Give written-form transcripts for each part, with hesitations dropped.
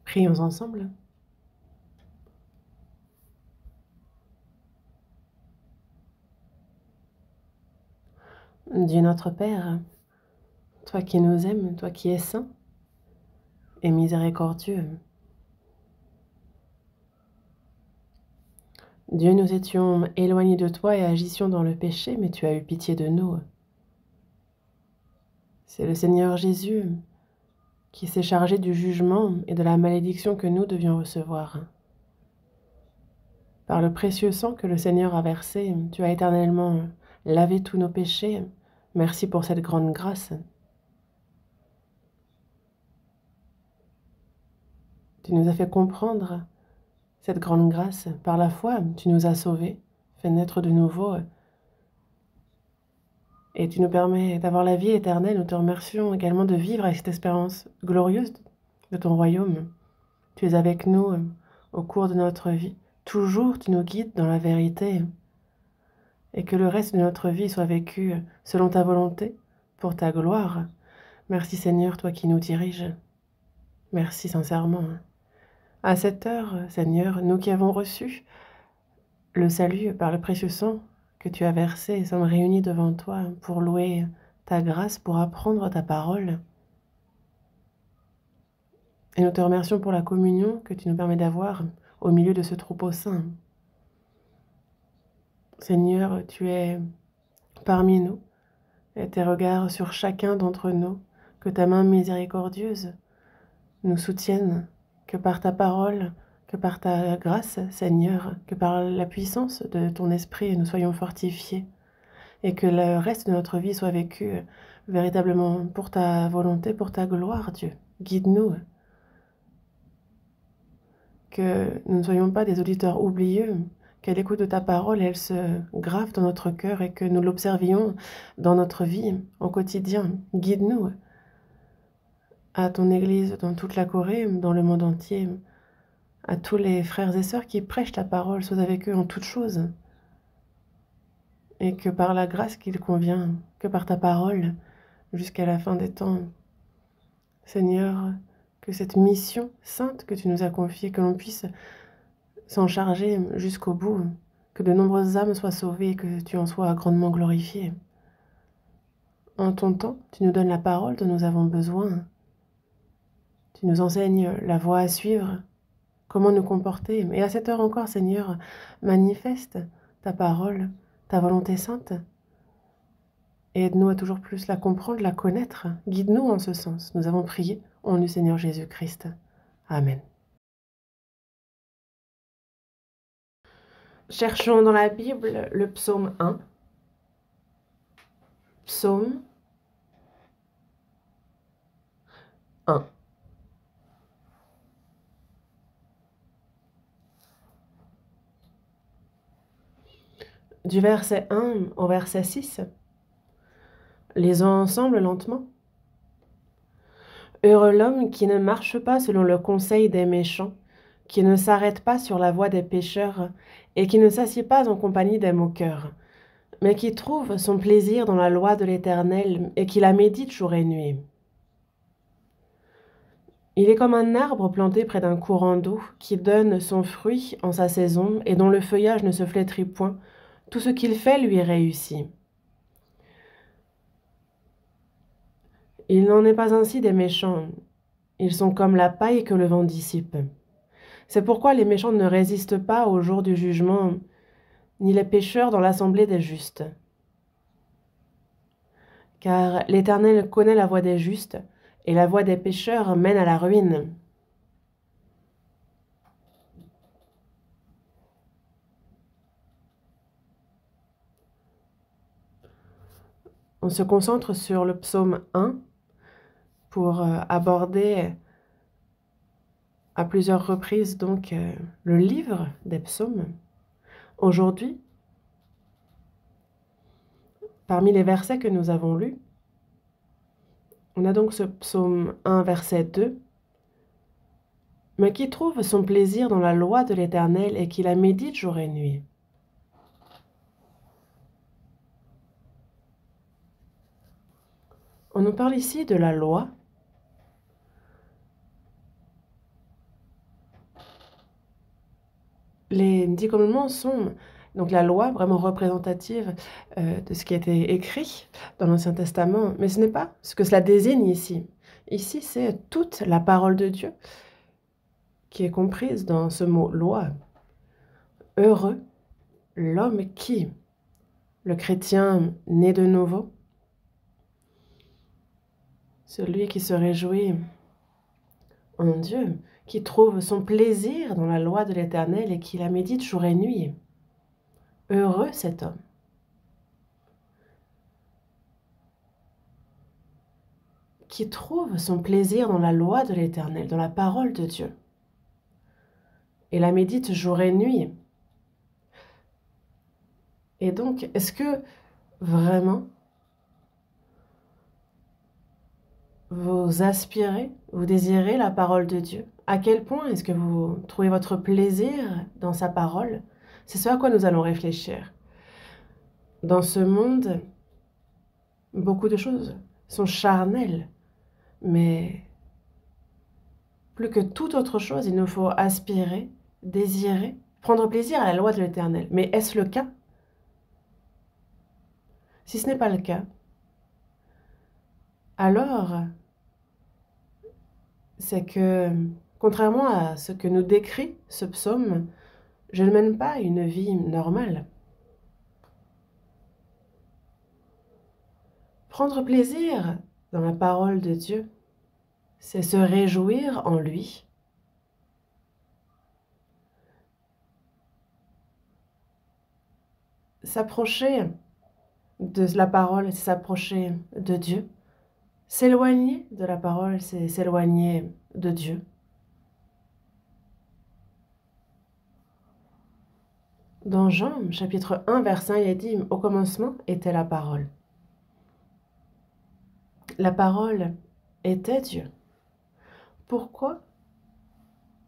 Prions ensemble. Dieu notre Père, toi qui nous aimes, toi qui es saint et miséricordieux. Dieu, nous étions éloignés de toi et agissions dans le péché, mais tu as eu pitié de nous. C'est le Seigneur Jésus qui s'est chargé du jugement et de la malédiction que nous devions recevoir. Par le précieux sang que le Seigneur a versé, tu as éternellement lavé tous nos péchés. Merci pour cette grande grâce. Tu nous as fait comprendre cette grande grâce. Par la foi, tu nous as sauvés, fait naître de nouveau. Et tu nous permets d'avoir la vie éternelle. Nous te remercions également de vivre avec cette espérance glorieuse de ton royaume. Tu es avec nous au cours de notre vie. Toujours, tu nous guides dans la vérité. Et que le reste de notre vie soit vécu selon ta volonté, pour ta gloire. Merci Seigneur, toi qui nous diriges. Merci sincèrement. À cette heure, Seigneur, nous qui avons reçu le salut par le précieux sang que tu as versé, sommes réunis devant toi pour louer ta grâce, pour apprendre ta parole. Et nous te remercions pour la communion que tu nous permets d'avoir au milieu de ce troupeau saint. Seigneur, tu es parmi nous, et tes regards sur chacun d'entre nous, que ta main miséricordieuse nous soutienne, que par ta parole, que par ta grâce, Seigneur, que par la puissance de ton esprit, nous soyons fortifiés, et que le reste de notre vie soit vécu véritablement pour ta volonté, pour ta gloire, Dieu. Guide-nous, que nous ne soyons pas des auditeurs oublieux, que l'écoute de ta parole, elle se grave dans notre cœur et que nous l'observions dans notre vie, au quotidien. Guide-nous à ton Église dans toute la Corée, dans le monde entier, à tous les frères et sœurs qui prêchent ta parole, sois avec eux en toutes choses. Et que par la grâce qu'il convient, que par ta parole, jusqu'à la fin des temps, Seigneur, que cette mission sainte que tu nous as confiée, que l'on puisse s'en charger jusqu'au bout, que de nombreuses âmes soient sauvées et que tu en sois grandement glorifié. En ton temps, tu nous donnes la parole dont nous avons besoin. Tu nous enseignes la voie à suivre, comment nous comporter. Et à cette heure encore, Seigneur, manifeste ta parole, ta volonté sainte. Et aide-nous à toujours plus la comprendre, la connaître. Guide-nous en ce sens. Nous avons prié au nom du Seigneur Jésus-Christ. Amen. Cherchons dans la Bible le psaume 1. Psaume 1. Du verset 1 au verset 6. Lisons ensemble lentement. Heureux l'homme qui ne marche pas selon le conseil des méchants, qui ne s'arrête pas sur la voie des pécheurs, et qui ne s'assied pas en compagnie des moqueurs, mais qui trouve son plaisir dans la loi de l'Éternel, et qui la médite jour et nuit. Il est comme un arbre planté près d'un courant d'eau, qui donne son fruit en sa saison, et dont le feuillage ne se flétrit point. Tout ce qu'il fait lui réussit. Il n'en est pas ainsi des méchants. Ils sont comme la paille que le vent dissipe. C'est pourquoi les méchants ne résistent pas au jour du jugement, ni les pécheurs dans l'assemblée des justes. Car l'Éternel connaît la voie des justes, et la voie des pécheurs mène à la ruine. On se concentre sur le psaume 1 pour aborder à plusieurs reprises donc le livre des psaumes. Aujourd'hui, parmi les versets que nous avons lus, on a donc ce psaume 1, verset 2, « Mais qui trouve son plaisir dans la loi de l'Éternel et qui la médite jour et nuit. » On nous parle ici de la loi, 10 commandements sont donc la loi vraiment représentative de ce qui a été écrit dans l'Ancien Testament, mais ce n'est pas ce que cela désigne ici. Ici, c'est toute la parole de Dieu qui est comprise dans ce mot loi. Heureux l'homme qui, le chrétien né de nouveau, celui qui se réjouit en Dieu, qui trouve son plaisir dans la loi de l'Éternel et qui la médite jour et nuit. Heureux cet homme. Qui trouve son plaisir dans la loi de l'Éternel, dans la parole de Dieu, et la médite jour et nuit. Et donc, est-ce que vraiment vous aspirez, vous désirez la parole de Dieu? À quel point est-ce que vous trouvez votre plaisir dans sa parole? C'est ce à quoi nous allons réfléchir. Dans ce monde, beaucoup de choses sont charnelles, mais plus que toute autre chose, il nous faut aspirer, désirer, prendre plaisir à la loi de l'Éternel. Mais est-ce le cas? Si ce n'est pas le cas, alors c'est que, contrairement à ce que nous décrit ce psaume, je ne mène pas une vie normale. Prendre plaisir dans la parole de Dieu, c'est se réjouir en lui. S'approcher de la parole, c'est s'approcher de Dieu. S'éloigner de la parole, c'est s'éloigner de Dieu. Dans Jean, chapitre 1, verset 1, il est dit « Au commencement était la parole ». La parole était Dieu. Pourquoi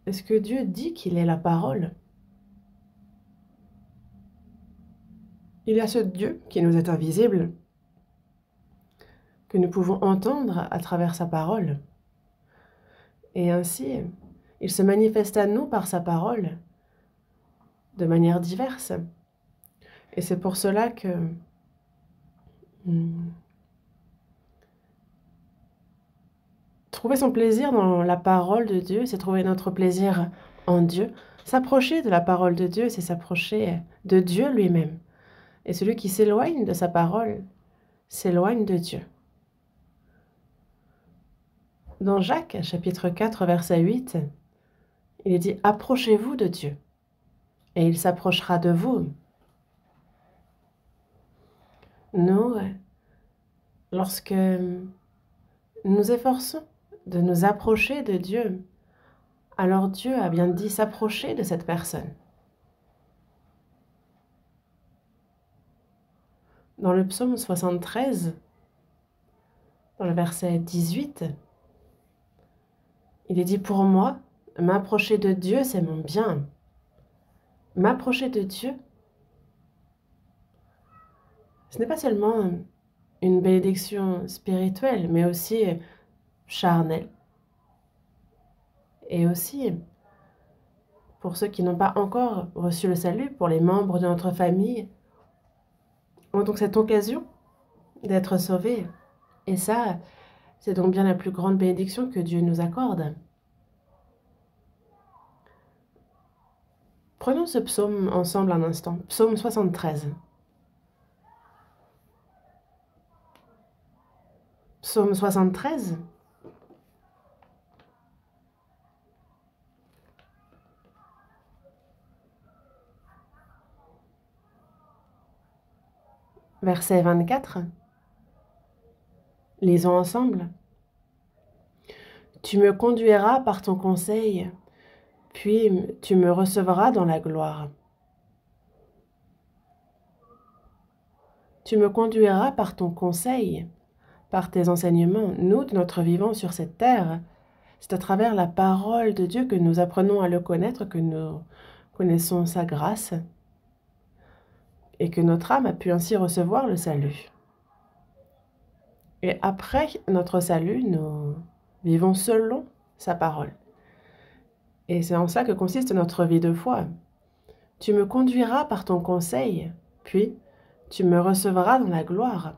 est-ce que Dieu dit qu'il est la parole? Il y a ce Dieu qui nous est invisible, que nous pouvons entendre à travers sa parole. Et ainsi, il se manifeste à nous par sa parole de manière diverse. Et c'est pour cela que trouver son plaisir dans la parole de Dieu, c'est trouver notre plaisir en Dieu. S'approcher de la parole de Dieu, c'est s'approcher de Dieu lui-même. Et celui qui s'éloigne de sa parole s'éloigne de Dieu. Dans Jacques, chapitre 4, verset 8, il est dit « Approchez-vous de Dieu, et il s'approchera de vous. » Nous, lorsque nous efforçons de nous approcher de Dieu, alors Dieu a bien dit s'approcher de cette personne. Dans le psaume 73, dans le verset 18, il est dit « Pour moi, m'approcher de Dieu, c'est mon bien. » M'approcher de Dieu, ce n'est pas seulement une bénédiction spirituelle, mais aussi charnelle. Et aussi, pour ceux qui n'ont pas encore reçu le salut, pour les membres de notre famille, ont donc cette occasion d'être sauvés. Et ça, c'est donc bien la plus grande bénédiction que Dieu nous accorde. Prenons ce psaume ensemble un instant. Psaume 73. Psaume 73. Verset 24. Lisons ensemble. Tu me conduiras par ton conseil, puis tu me recevras dans la gloire. Tu me conduiras par ton conseil, par tes enseignements. Nous, de notre vivant sur cette terre, c'est à travers la parole de Dieu que nous apprenons à le connaître, que nous connaissons sa grâce, et que notre âme a pu ainsi recevoir le salut. Et après notre salut, nous vivons selon sa parole. Et c'est en ça que consiste notre vie de foi. Tu me conduiras par ton conseil, puis tu me recevras dans la gloire.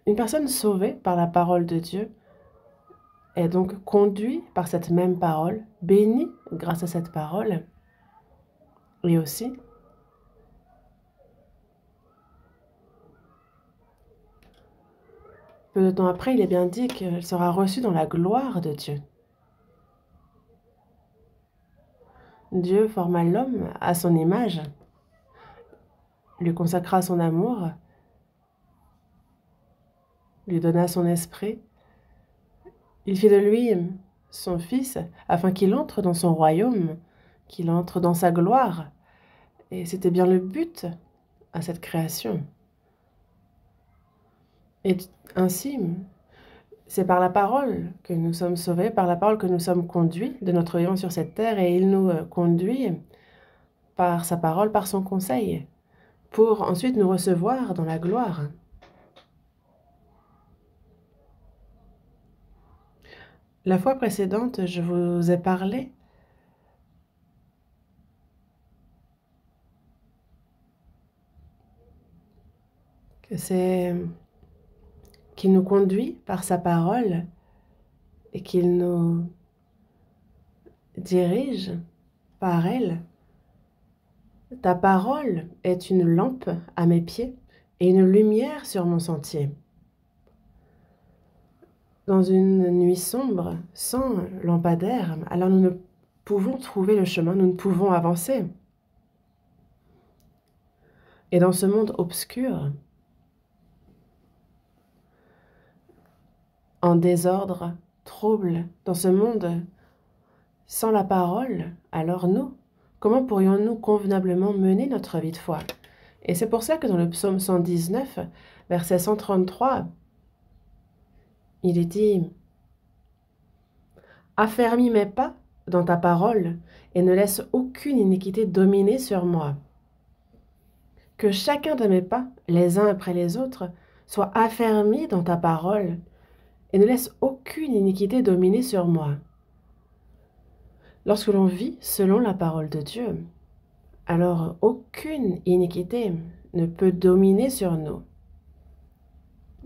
Une personne sauvée par la parole de Dieu est donc conduite par cette même parole, bénie grâce à cette parole, et aussi peu de temps après, il est bien dit qu'elle sera reçue dans la gloire de Dieu. Dieu forma l'homme à son image, lui consacra son amour, lui donna son esprit. Il fit de lui son fils afin qu'il entre dans son royaume, qu'il entre dans sa gloire. Et c'était bien le but à cette création. Et ainsi, c'est par la parole que nous sommes sauvés, par la parole que nous sommes conduits de notre vivant sur cette terre, et il nous conduit par sa parole, par son conseil, pour ensuite nous recevoir dans la gloire. La fois précédente, je vous ai parlé que c'est qu'il nous conduit par sa parole et qu'il nous dirige par elle. Ta parole est une lampe à mes pieds et une lumière sur mon sentier. Dans une nuit sombre, sans lampadaire, alors nous ne pouvons trouver le chemin, nous ne pouvons avancer. Et dans ce monde obscur, en désordre, trouble, dans ce monde sans la parole, alors nous, comment pourrions-nous convenablement mener notre vie de foi? Et c'est pour ça que dans le psaume 119, verset 133, il est dit « Affermis mes pas dans ta parole et ne laisse aucune iniquité dominer sur moi. Que chacun de mes pas, les uns après les autres, soit affermi dans ta parole et ne laisse aucune iniquité dominer sur moi. » Lorsque l'on vit selon la parole de Dieu, alors aucune iniquité ne peut dominer sur nous.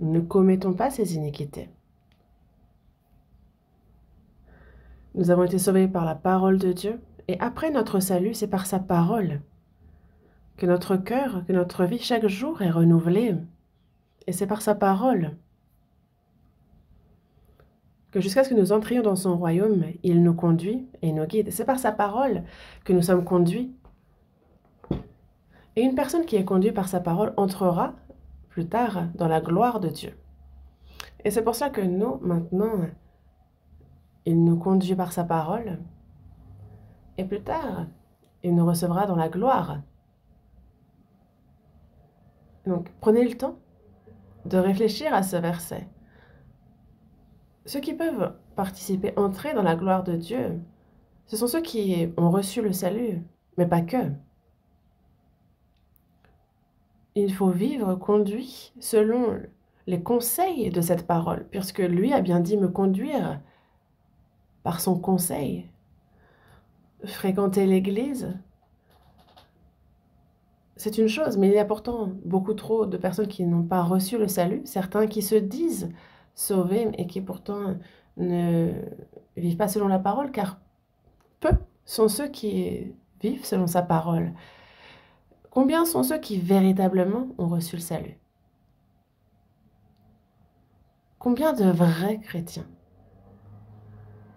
Nous ne commettons pas ces iniquités. Nous avons été sauvés par la parole de Dieu, et après notre salut, c'est par sa parole que notre cœur, que notre vie chaque jour est renouvelée. Et c'est par sa parole que jusqu'à ce que nous entrions dans son royaume, il nous conduit et nous guide. C'est par sa parole que nous sommes conduits. Et une personne qui est conduite par sa parole entrera plus tard dans la gloire de Dieu. Et c'est pour ça que nous, maintenant, il nous conduit par sa parole. Et plus tard, il nous recevra dans la gloire. Donc, prenez le temps de réfléchir à ce verset. Ceux qui peuvent participer, entrer dans la gloire de Dieu, ce sont ceux qui ont reçu le salut, mais pas que. Il faut vivre conduit selon les conseils de cette parole, puisque lui a bien dit me conduire par son conseil. Fréquenter l'Église, c'est une chose, mais il y a pourtant beaucoup trop de personnes qui n'ont pas reçu le salut, certains qui se disent sauvés et qui pourtant ne vivent pas selon la parole, car peu sont ceux qui vivent selon sa parole. Combien sont ceux qui véritablement ont reçu le salut? Combien de vrais chrétiens?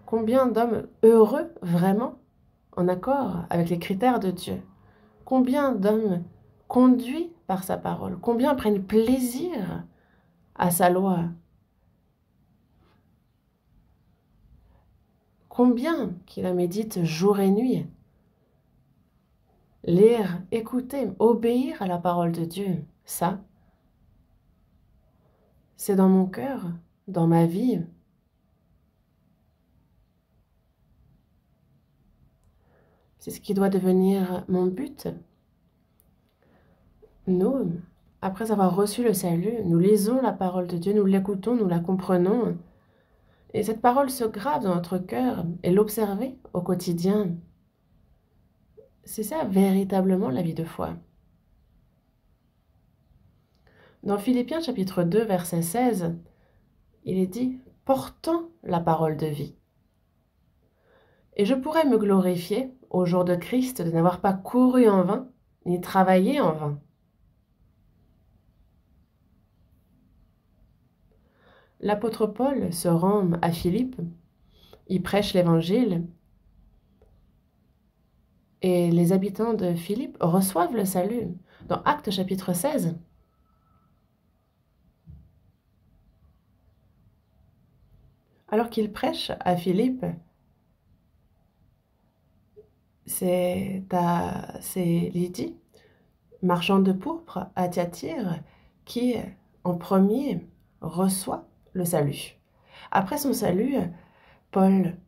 Combien d'hommes heureux vraiment en accord avec les critères de Dieu? Combien d'hommes conduits par sa parole? Combien prennent plaisir à sa loi? Combien qui la méditent jour et nuit? Lire, écouter, obéir à la parole de Dieu, ça, c'est dans mon cœur, dans ma vie. C'est ce qui doit devenir mon but. Nous, après avoir reçu le salut, nous lisons la parole de Dieu, nous l'écoutons, nous la comprenons. Et cette parole se grave dans notre cœur et l'observer au quotidien, c'est ça véritablement la vie de foi. Dans Philippiens chapitre 2, verset 16, il est dit « Portant la parole de vie ». Et je pourrais me glorifier au jour de Christ de n'avoir pas couru en vain, ni travaillé en vain. L'apôtre Paul se rend à Philippe, il prêche l'évangile, et les habitants de Philippe reçoivent le salut. Dans Actes chapitre 16, alors qu'il prêche à Philippe, c'est Lydie, marchande de pourpre à Thyatire, qui en premier reçoit le salut. Après son salut, Paul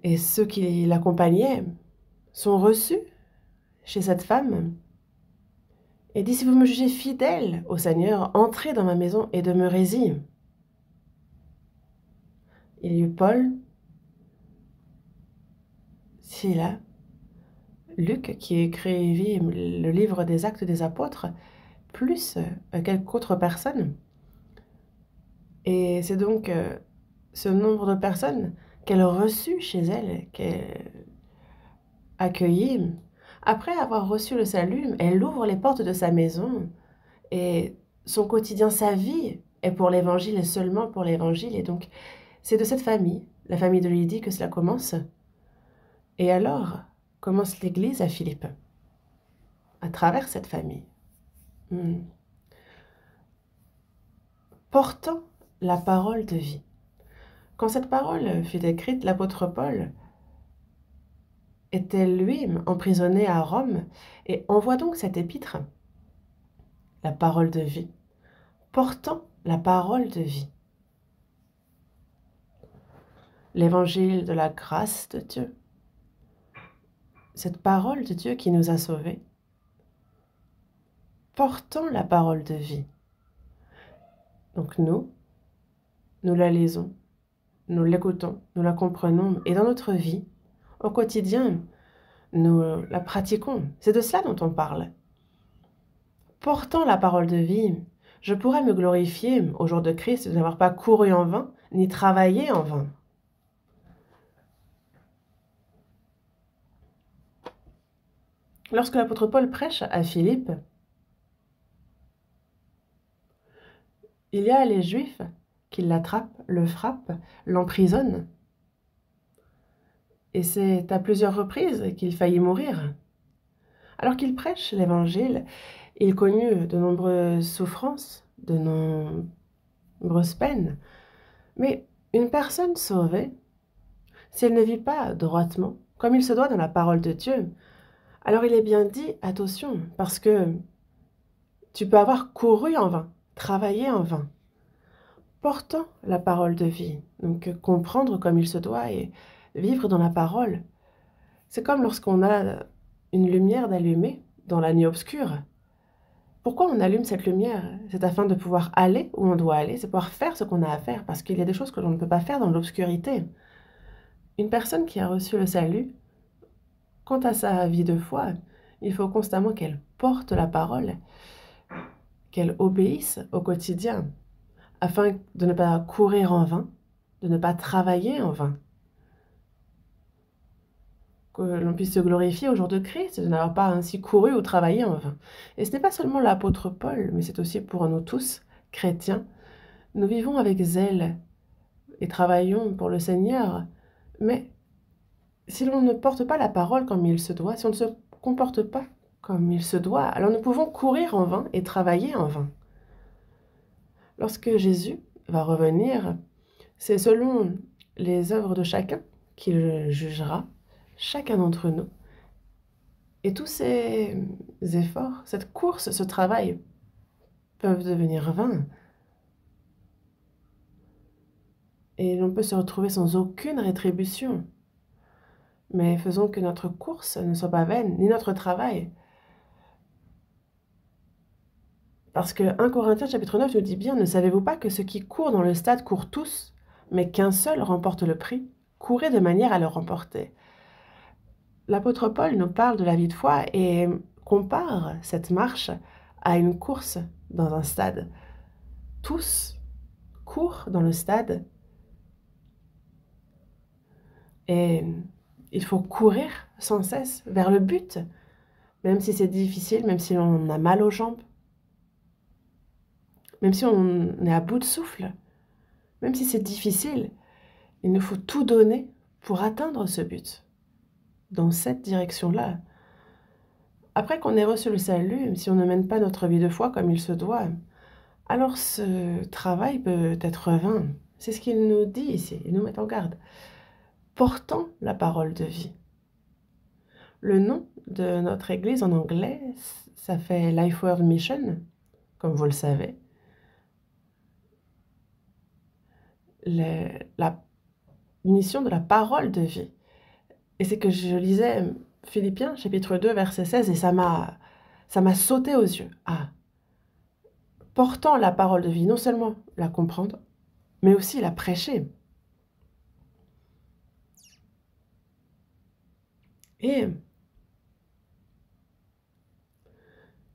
et ceux qui l'accompagnaient sont reçus chez cette femme et dit « Si vous me jugez fidèle au Seigneur, entrez dans ma maison et demeurez-y. » Il y eut Paul, Silas, Luc qui écrivit le livre des Actes des Apôtres, plus quelques autres personnes. Et c'est donc ce nombre de personnes qu'elle reçut chez elle, qu'elle accueillit. Après avoir reçu le salut, elle ouvre les portes de sa maison et son quotidien, sa vie est pour l'évangile et seulement pour l'évangile. Et donc, c'est de cette famille, la famille de Lydie, que cela commence. Et alors, commence l'Église à Philippe, à travers cette famille. Portant la parole de vie. Quand cette parole fut écrite, l'apôtre Paul était lui emprisonné à Rome et envoie donc cette épître, la parole de vie, portant la parole de vie. L'évangile de la grâce de Dieu, cette parole de Dieu qui nous a sauvés, portant la parole de vie. Donc nous la lisons, nous l'écoutons, nous la comprenons et dans notre vie, au quotidien, nous la pratiquons. C'est de cela dont on parle. Portant la parole de vie, je pourrais me glorifier au jour de Christ de n'avoir pas couru en vain, ni travaillé en vain. Lorsque l'apôtre Paul prêche à Philippe, il y a les Juifs qui l'attrapent, le frappent, l'emprisonnent. Et c'est à plusieurs reprises qu'il faillit mourir. Alors qu'il prêche l'Évangile, il connut de nombreuses souffrances, de nombreuses peines. Mais une personne sauvée, si elle ne vit pas droitement, comme il se doit dans la parole de Dieu, alors il est bien dit, attention, parce que tu peux avoir couru en vain, travaillé en vain, portant la parole de vie. Donc comprendre comme il se doit et vivre dans la parole. C'est comme lorsqu'on a une lumière d'allumer dans la nuit obscure. Pourquoi on allume cette lumière? C'est afin de pouvoir aller où on doit aller, c'est pouvoir faire ce qu'on a à faire, parce qu'il y a des choses que l'on ne peut pas faire dans l'obscurité. Une personne qui a reçu le salut, quant à sa vie de foi, il faut constamment qu'elle porte la parole, qu'elle obéisse au quotidien, afin de ne pas courir en vain, de ne pas travailler en vain. Que l'on puisse se glorifier au jour de Christ, de n'avoir pas ainsi couru ou travaillé en vain. Et ce n'est pas seulement l'apôtre Paul, mais c'est aussi pour nous tous, chrétiens. Nous vivons avec zèle et travaillons pour le Seigneur, mais si l'on ne porte pas la parole comme il se doit, si on ne se comporte pas comme il se doit, alors nous pouvons courir en vain et travailler en vain. Lorsque Jésus va revenir, c'est selon les œuvres de chacun qu'il jugera, chacun d'entre nous. Et tous ces efforts, cette course, ce travail, peuvent devenir vains. Et l'on peut se retrouver sans aucune rétribution. Mais faisons que notre course ne soit pas vaine, ni notre travail. Parce que 1 Corinthiens chapitre 9 nous dit bien, ne savez-vous pas que ceux qui courent dans le stade courent tous, mais qu'un seul remporte le prix? Courez de manière à le remporter. L'apôtre Paul nous parle de la vie de foi et compare cette marche à une course dans un stade. Tous courent dans le stade et il faut courir sans cesse vers le but, même si c'est difficile, même si on a mal aux jambes, même si on est à bout de souffle, même si c'est difficile, il nous faut tout donner pour atteindre ce but, dans cette direction-là. Après qu'on ait reçu le salut, si on ne mène pas notre vie de foi comme il se doit, alors ce travail peut être vain. C'est ce qu'il nous dit ici, il nous met en garde. Portant la parole de vie. Le nom de notre église en anglais, ça fait Life World Mission, comme vous le savez. La mission de la parole de vie. Et c'est que je lisais Philippiens chapitre 2 verset 16 et ça m'a sauté aux yeux. Ah, portant la parole de vie, non seulement la comprendre, mais aussi la prêcher. Et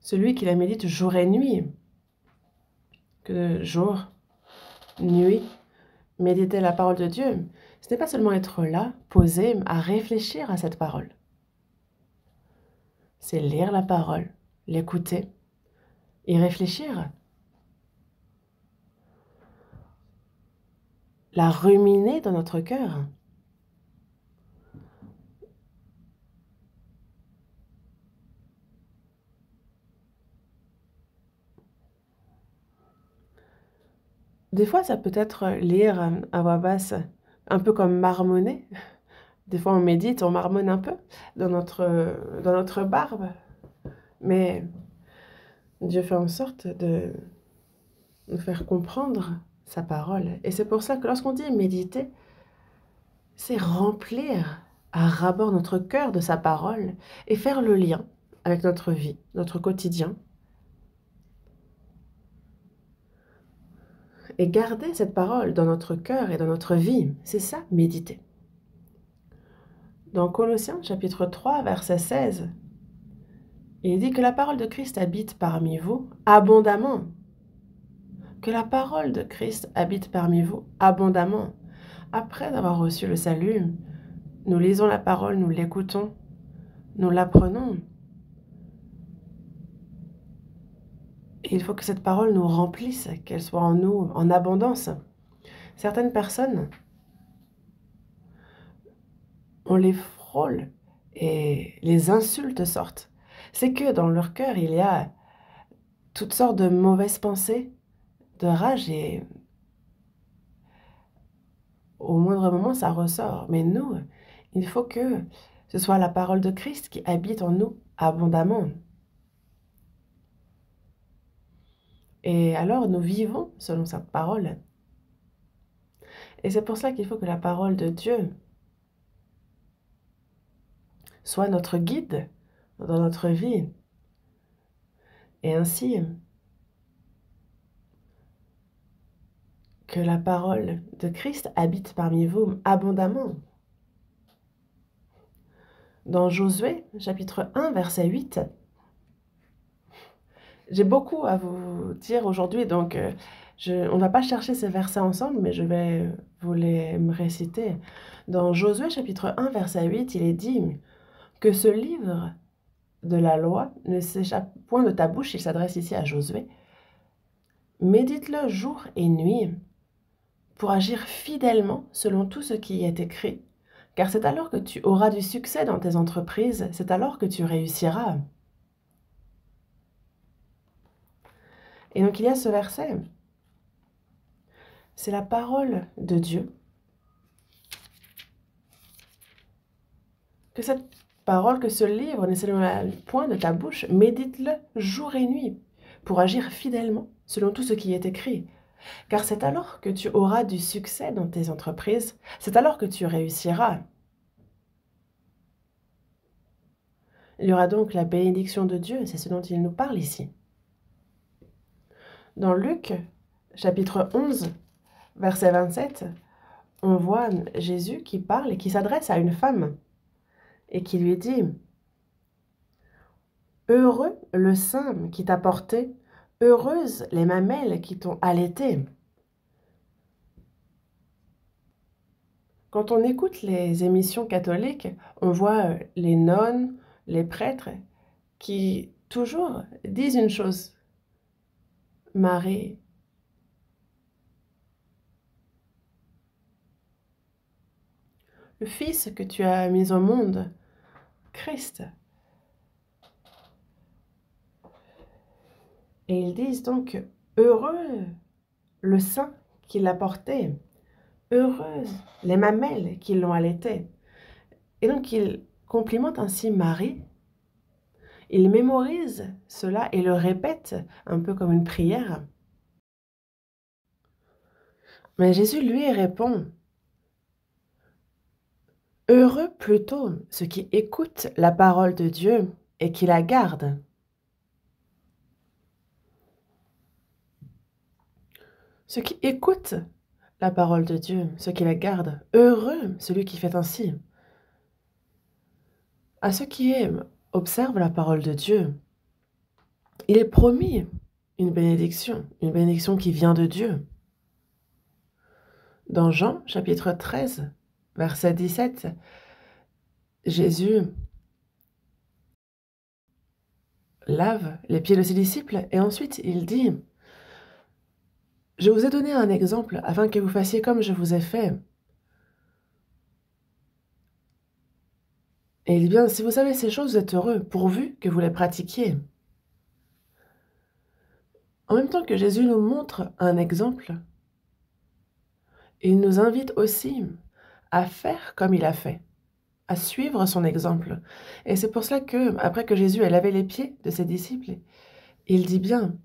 celui qui la médite jour et nuit, que jour, nuit, méditer la parole de Dieu, ce n'est pas seulement être là, posé, à réfléchir à cette parole. C'est lire la parole, l'écouter, y réfléchir, la ruminer dans notre cœur. Des fois, ça peut être lire à voix basse, un peu comme marmonner. Des fois, on médite, on marmonne un peu dans notre barbe. Mais Dieu fait en sorte de nous faire comprendre sa parole. Et c'est pour ça que lorsqu'on dit méditer, c'est remplir à ras-bord notre cœur de sa parole et faire le lien avec notre vie, notre quotidien. Et garder cette parole dans notre cœur et dans notre vie, c'est ça, méditer. Dans Colossiens chapitre 3, verset 16, il dit que la parole de Christ habite parmi vous abondamment. Que la parole de Christ habite parmi vous abondamment. Après avoir reçu le salut, nous lisons la parole, nous l'écoutons, nous l'apprenons. Et il faut que cette parole nous remplisse, qu'elle soit en nous en abondance. Certaines personnes, on les frôle et les insultes sortent. C'est que dans leur cœur, il y a toutes sortes de mauvaises pensées, de rage et au moindre moment, ça ressort. Mais nous, il faut que ce soit la parole de Christ qui habite en nous abondamment. Et alors, nous vivons selon cette parole. Et c'est pour cela qu'il faut que la parole de Dieu soit notre guide dans notre vie. Et ainsi, que la parole de Christ habite parmi vous abondamment. Dans Josué, chapitre 1, verset 8, j'ai beaucoup à vous dire aujourd'hui, donc on ne va pas chercher ces versets ensemble, mais je vais vous les réciter. Dans Josué, chapitre 1, verset 8, il est dit que ce livre de la loi ne s'échappe point de ta bouche, il s'adresse ici à Josué. Médite-le jour et nuit pour agir fidèlement selon tout ce qui y est écrit, car c'est alors que tu auras du succès dans tes entreprises, c'est alors que tu réussiras. Et donc il y a ce verset, c'est la parole de Dieu. Que cette parole, que ce livre ne s'éloigne point de ta bouche, médite-le jour et nuit pour agir fidèlement selon tout ce qui est écrit. Car c'est alors que tu auras du succès dans tes entreprises, c'est alors que tu réussiras. Il y aura donc la bénédiction de Dieu, c'est ce dont il nous parle ici. Dans Luc, chapitre 11, verset 27, on voit Jésus qui parle et qui s'adresse à une femme et qui lui dit « Heureux le sein qui t'a porté, heureuses les mamelles qui t'ont allaité. » Quand on écoute les émissions catholiques, on voit les nonnes, les prêtres qui toujours disent une chose. Marie, le Fils que tu as mis au monde, Christ. Et ils disent donc, heureux le sein qui l'a porté, heureuses les mamelles qui l'ont allaité. Et donc ils complimentent ainsi Marie. Ils mémorisent cela et le répètent un peu comme une prière. Mais Jésus lui répond, heureux plutôt ceux qui écoutent la parole de Dieu et qui la gardent. Ceux qui écoutent la parole de Dieu, ceux qui la gardent, heureux celui qui fait ainsi. À ceux qui observent la parole de Dieu, il est promis une bénédiction qui vient de Dieu. Dans Jean, chapitre 13, verset 17, Jésus lave les pieds de ses disciples et ensuite il dit « Je vous ai donné un exemple afin que vous fassiez comme je vous ai fait. » Et il dit bien « Si vous savez ces choses, vous êtes heureux, pourvu que vous les pratiquiez. » En même temps que Jésus nous montre un exemple, il nous invite aussi à faire comme il a fait, à suivre son exemple. Et c'est pour cela que, après que Jésus ait lavé les pieds de ses disciples, il dit bien,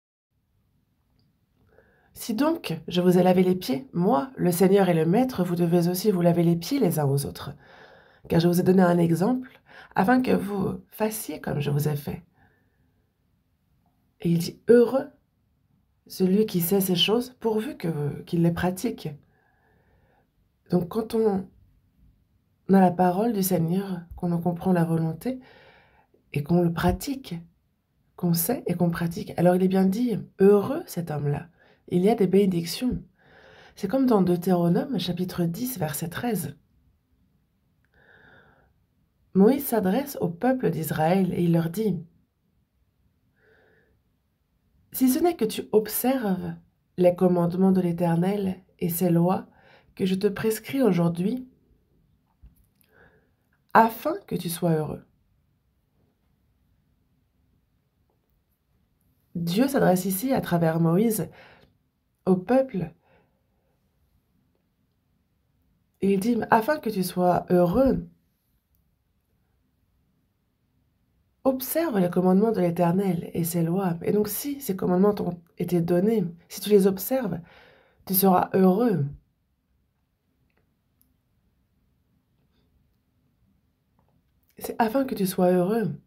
« Si donc je vous ai lavé les pieds, moi, le Seigneur et le Maître, vous devez aussi vous laver les pieds les uns aux autres, car je vous ai donné un exemple, afin que vous fassiez comme je vous ai fait. » Et il dit, « Heureux celui qui sait ces choses, pourvu qu'il les pratique. » Donc quand on a la parole du Seigneur, qu'on en comprend la volonté, et qu'on le pratique, qu'on sait et qu'on pratique, alors il est bien dit, heureux cet homme-là, il y a des bénédictions. C'est comme dans Deutéronome, chapitre 10, verset 13. Moïse s'adresse au peuple d'Israël et il leur dit, « Si ce n'est que tu observes les commandements de l'Éternel et ses lois que je te prescris aujourd'hui, afin que tu sois heureux. » Dieu s'adresse ici, à travers Moïse, au peuple. Et il dit, afin que tu sois heureux, observe les commandements de l'Éternel et ses lois. Et donc si ces commandements t'ont été donnés, si tu les observes, tu seras heureux. C'est afin que tu sois heureux,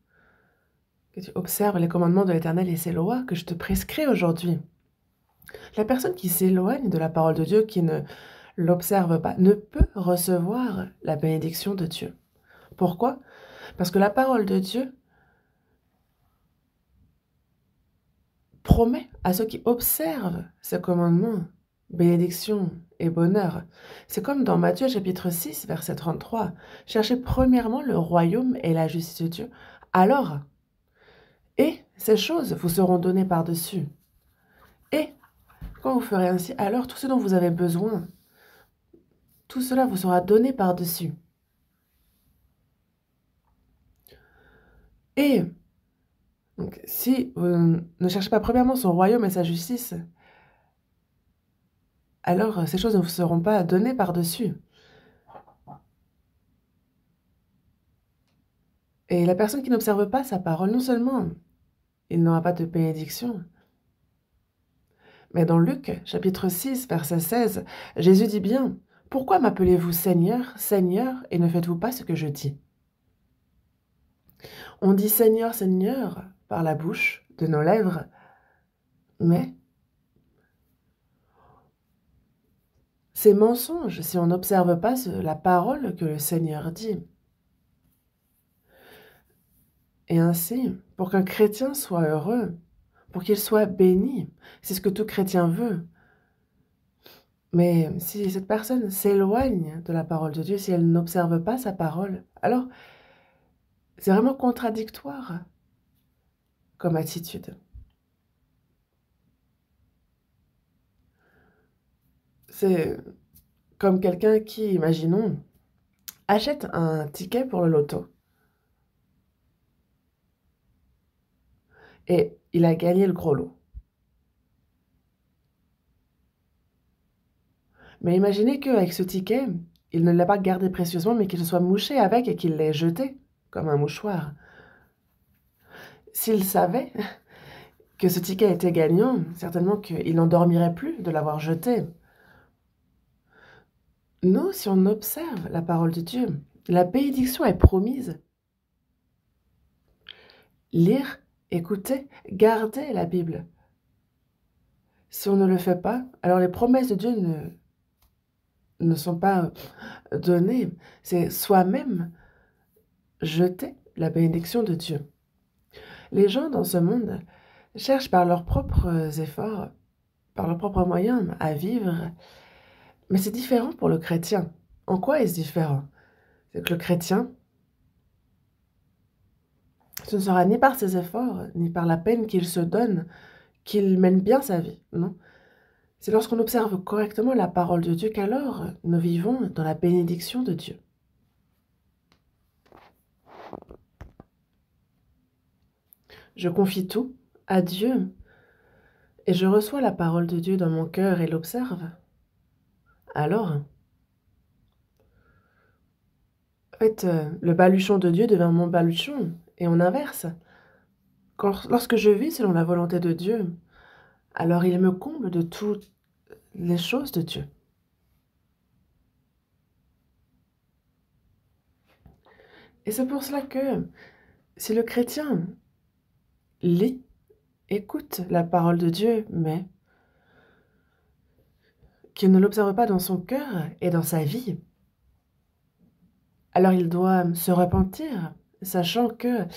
que tu observes les commandements de l'Éternel et ses lois que je te prescris aujourd'hui. La personne qui s'éloigne de la parole de Dieu, qui ne l'observe pas, ne peut recevoir la bénédiction de Dieu. Pourquoi? Parce que la parole de Dieu promet à ceux qui observent ces commandements bénédiction et bonheur. C'est comme dans Matthieu chapitre 6, verset 33. « Cherchez premièrement le royaume et la justice de Dieu, alors, et ces choses vous seront données par-dessus. Et quand vous ferez ainsi, alors tout ce dont vous avez besoin, tout cela vous sera donné par-dessus. » Et donc, si vous ne cherchez pas premièrement son royaume et sa justice, alors ces choses ne vous seront pas données par-dessus. Et la personne qui n'observe pas sa parole, non seulement il n'aura pas de bénédiction, mais dans Luc, chapitre 6, verset 16, Jésus dit bien, « Pourquoi m'appelez-vous Seigneur, Seigneur, et ne faites-vous pas ce que je dis ?» On dit Seigneur, Seigneur par la bouche de nos lèvres, Mais c'est mensonge si on n'observe pas la parole que le Seigneur dit. Et ainsi, pour qu'un chrétien soit heureux, pour qu'il soit béni, c'est ce que tout chrétien veut. Mais si cette personne s'éloigne de la parole de Dieu, si elle n'observe pas sa parole, alors c'est vraiment contradictoire comme attitude. C'est comme quelqu'un qui, imaginons, achète un ticket pour le loto et il a gagné le gros lot. Mais imaginez qu'avec ce ticket, il ne l'a pas gardé précieusement, mais qu'il se soit mouché avec et qu'il l'ait jeté comme un mouchoir. S'il savait que ce ticket était gagnant, certainement qu'il n'en dormirait plus de l'avoir jeté. Nous, si on observe la parole de Dieu, la bénédiction est promise. Lire, écouter, garder la Bible. Si on ne le fait pas, alors les promesses de Dieu ne sont pas données. C'est soi-même jeter la bénédiction de Dieu. Les gens dans ce monde cherchent par leurs propres efforts, par leurs propres moyens à vivre, mais c'est différent pour le chrétien. En quoi est-ce différent? C'est que le chrétien, ce ne sera ni par ses efforts, ni par la peine qu'il se donne, qu'il mène bien sa vie, non? C'est lorsqu'on observe correctement la parole de Dieu qu'alors nous vivons dans la bénédiction de Dieu. Je confie tout à Dieu et je reçois la parole de Dieu dans mon cœur et l'observe. Alors, en fait, le baluchon de Dieu devient mon baluchon et on inverse. Lorsque je vis selon la volonté de Dieu, alors il me comble de toutes les choses de Dieu. Et c'est pour cela que si le chrétien lit, écoute la parole de Dieu, mais qu'il ne l'observe pas dans son cœur et dans sa vie, alors il doit se repentir, sachant que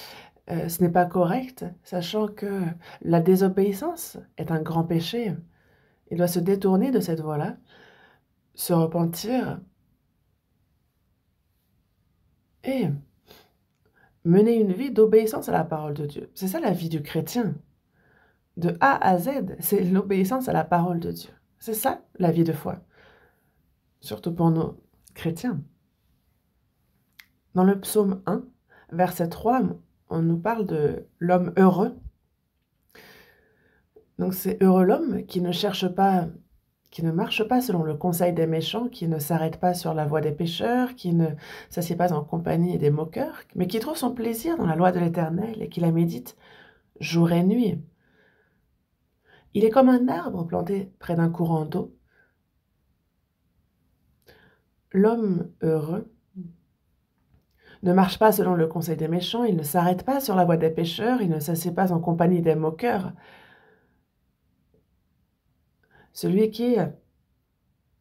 ce n'est pas correct, sachant que la désobéissance est un grand péché. Il doit se détourner de cette voie-là, se repentir et mener une vie d'obéissance à la parole de Dieu. C'est ça la vie du chrétien. De A à Z, c'est l'obéissance à la parole de Dieu. C'est ça la vie de foi. Surtout pour nos chrétiens. Dans le psaume 1, verset 3, on nous parle de l'homme heureux. Donc c'est heureux l'homme qui ne cherche pas, qui ne marche pas selon le conseil des méchants, qui ne s'arrête pas sur la voie des pécheurs, qui ne s'assied pas en compagnie des moqueurs, mais qui trouve son plaisir dans la loi de l'Éternel et qui la médite jour et nuit. Il est comme un arbre planté près d'un courant d'eau. L'homme heureux ne marche pas selon le conseil des méchants, il ne s'arrête pas sur la voie des pécheurs, il ne s'assied pas en compagnie des moqueurs. Celui qui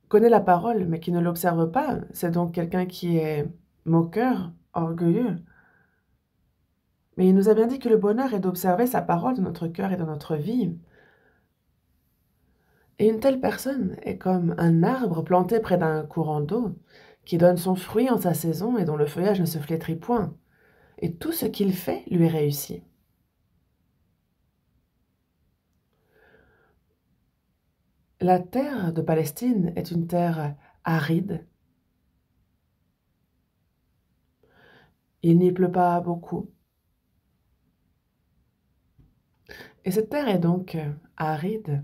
connaît la parole, mais qui ne l'observe pas, c'est donc quelqu'un qui est moqueur, orgueilleux. Mais il nous a bien dit que le bonheur est d'observer sa parole dans notre cœur et dans notre vie. Et une telle personne est comme un arbre planté près d'un courant d'eau, qui donne son fruit en sa saison et dont le feuillage ne se flétrit point. Et tout ce qu'il fait lui réussit. La terre de Palestine est une terre aride. Il n'y pleut pas beaucoup. Et cette terre est donc aride.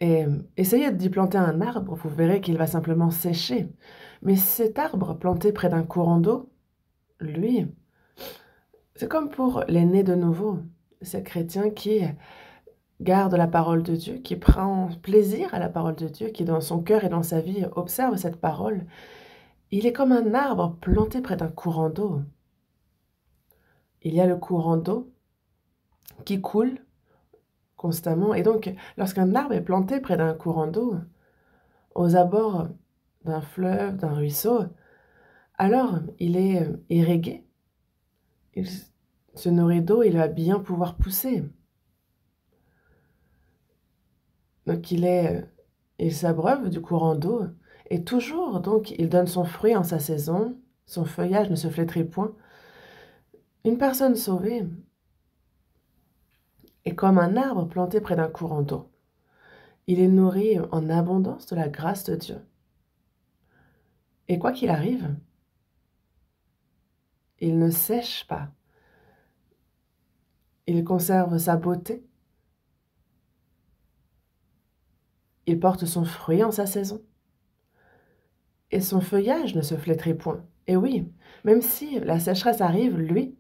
Et essayez d'y planter un arbre, vous verrez qu'il va simplement sécher. Mais cet arbre planté près d'un courant d'eau, lui, c'est comme pour les nés de nouveau. Ce chrétien qui garde la parole de Dieu, qui prend plaisir à la parole de Dieu, qui dans son cœur et dans sa vie observe cette parole. Il est comme un arbre planté près d'un courant d'eau. il y a le courant d'eau qui coule constamment. Et donc, lorsqu'un arbre est planté près d'un courant d'eau, aux abords d'un fleuve, d'un ruisseau, alors il est irrigué, il se nourrit d'eau, il va bien pouvoir pousser. Donc il s'abreuve du courant d'eau, et toujours, donc, il donne son fruit en sa saison, son feuillage ne se flétrit point. Une personne sauvée est comme un arbre planté près d'un courant d'eau. Il est nourri en abondance de la grâce de Dieu. Et quoi qu'il arrive, il ne sèche pas. Il conserve sa beauté. Il porte son fruit en sa saison. Et son feuillage ne se flétrit point. Et oui, même si la sécheresse arrive, lui,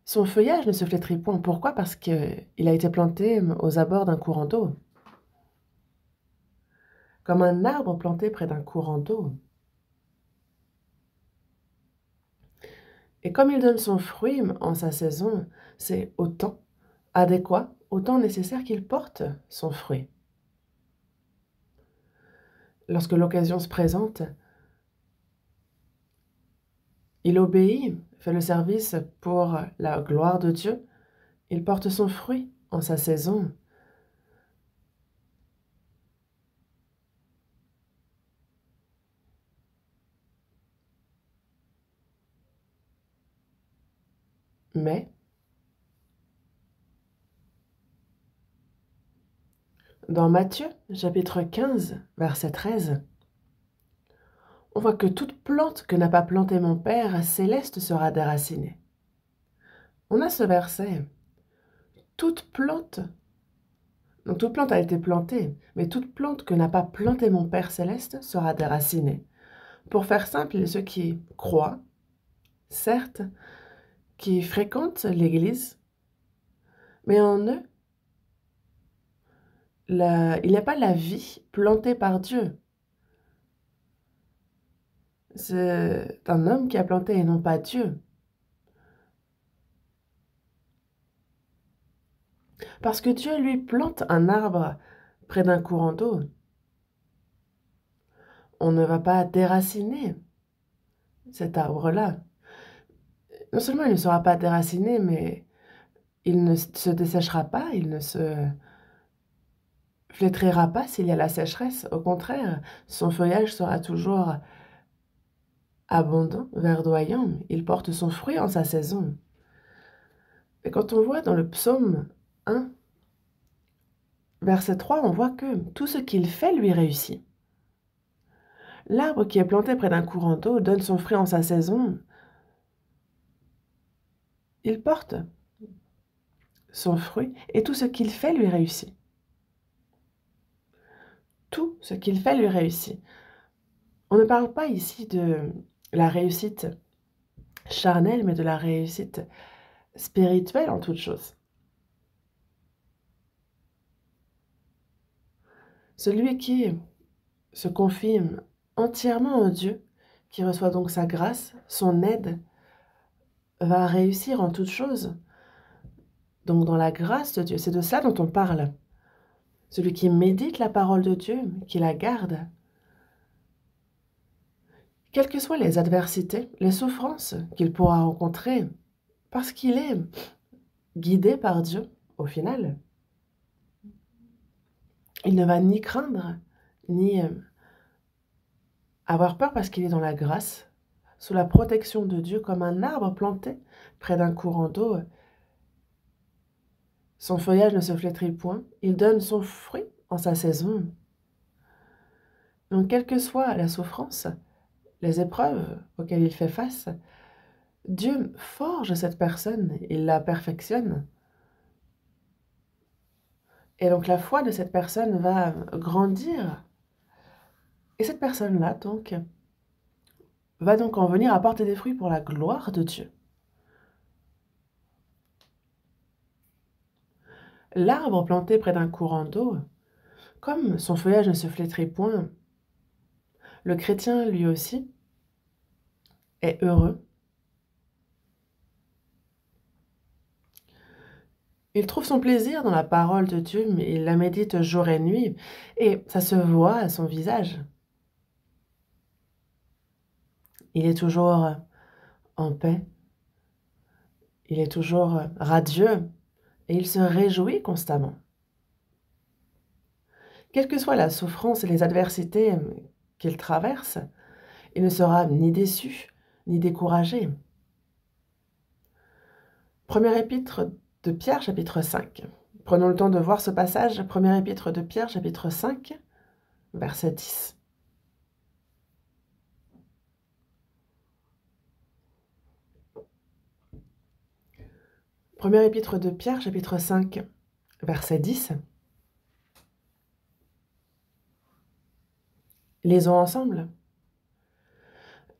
son feuillage ne se flétrit point. Pourquoi? Parce qu'il a été planté aux abords d'un courant d'eau. Comme un arbre planté près d'un courant d'eau. Et comme il donne son fruit en sa saison, c'est au temps adéquat, au temps nécessaire qu'il porte son fruit. Lorsque l'occasion se présente, il obéit, fait le service pour la gloire de Dieu. Il porte son fruit en sa saison. Mais, dans Matthieu, chapitre 15, verset 13, on voit que toute plante que n'a pas plantée mon Père céleste sera déracinée. On a ce verset. Toute plante, donc toute plante a été plantée, mais toute plante que n'a pas planté mon Père céleste sera déracinée. Pour faire simple, il y a ceux qui croient, certes, qui fréquentent l'Église, mais en eux, il n'y a pas la vie plantée par Dieu. C'est un homme qui a planté et non pas Dieu. Parce que Dieu, lui, plante un arbre près d'un courant d'eau. On ne va pas déraciner cet arbre-là. Non seulement il ne sera pas déraciné, mais il ne se desséchera pas, il ne se flétrira pas s'il y a la sécheresse. Au contraire, son feuillage sera toujours abondant, verdoyant. Il porte son fruit en sa saison. Et quand on voit dans le psaume 1, verset 3, on voit que tout ce qu'il fait lui réussit. L'arbre qui est planté près d'un courant d'eau donne son fruit en sa saison. Il porte son fruit et tout ce qu'il fait lui réussit. Tout ce qu'il fait lui réussit. On ne parle pas ici de la réussite charnelle, mais de la réussite spirituelle en toute chose. Celui qui se confie entièrement en Dieu, qui reçoit donc sa grâce, son aide, va réussir en toute chose. Donc dans la grâce de Dieu, c'est de ça dont on parle. Celui qui médite la parole de Dieu, qui la garde, quelles que soient les adversités, les souffrances qu'il pourra rencontrer, parce qu'il est guidé par Dieu, au final, il ne va ni craindre, ni avoir peur parce qu'il est dans la grâce, sous la protection de Dieu, comme un arbre planté près d'un courant d'eau. Son feuillage ne se flétrit point, il donne son fruit en sa saison. Donc, quelle que soit la souffrance, les épreuves auxquelles il fait face, Dieu forge cette personne, il la perfectionne. Et donc la foi de cette personne va grandir. Et cette personne-là, donc, va donc en venir à porter des fruits pour la gloire de Dieu. L'arbre planté près d'un courant d'eau, comme son feuillage ne se flétrit point, le chrétien, lui aussi, est heureux Il trouve son plaisir dans la parole de Dieu, mais il la médite jour et nuit, et ça se voit à son visage. Il est toujours en paix, il est toujours radieux, et il se réjouit constamment. Quelle que soit la souffrance et les adversités qu'il traverse, il ne sera ni déçu, ni découragé. Première épître de Pierre, chapitre 5. Prenons le temps de voir ce passage. Première épître de Pierre, chapitre 5, verset 10. Première épître de Pierre, chapitre 5, verset 10. Lisons ensemble.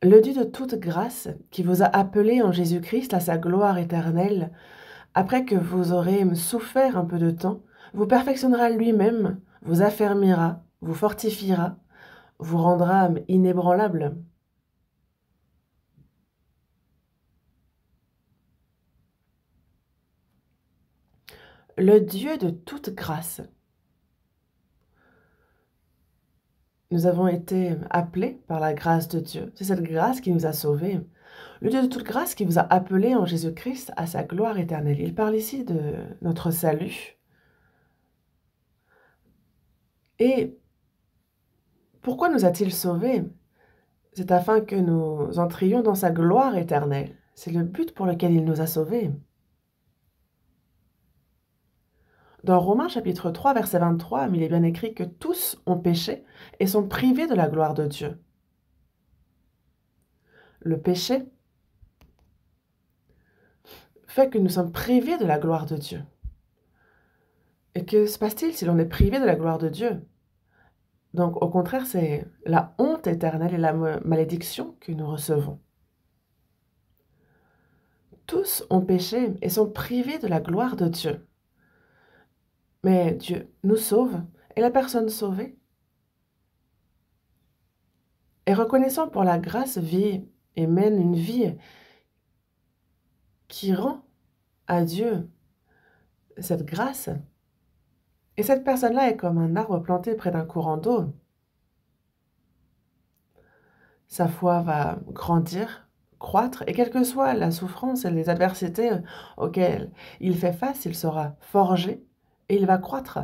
Le Dieu de toute grâce, qui vous a appelé en Jésus-Christ à sa gloire éternelle, après que vous aurez souffert un peu de temps, vous perfectionnera lui-même, vous affermira, vous fortifiera, vous rendra inébranlable. Le Dieu de toute grâce. Nous avons été appelés par la grâce de Dieu. C'est cette grâce qui nous a sauvés. Le Dieu de toute grâce qui vous a appelés en Jésus-Christ à sa gloire éternelle. Il parle ici de notre salut. Et pourquoi nous a-t-il sauvés? C'est afin que nous entrions dans sa gloire éternelle. C'est le but pour lequel il nous a sauvés. Dans Romains chapitre 3, verset 23, il est bien écrit que tous ont péché et sont privés de la gloire de Dieu. Le péché fait que nous sommes privés de la gloire de Dieu. Et que se passe-t-il si l'on est privé de la gloire de Dieu? Donc, au contraire, c'est la honte éternelle et la malédiction que nous recevons. Tous ont péché et sont privés de la gloire de Dieu. Mais Dieu nous sauve, et la personne sauvée est reconnaissant pour la grâce, vit et mène une vie qui rend à Dieu cette grâce. Et cette personne-là est comme un arbre planté près d'un courant d'eau. Sa foi va grandir, croître, et quelle que soit la souffrance et les adversités auxquelles il fait face, il sera forgé et il va croître.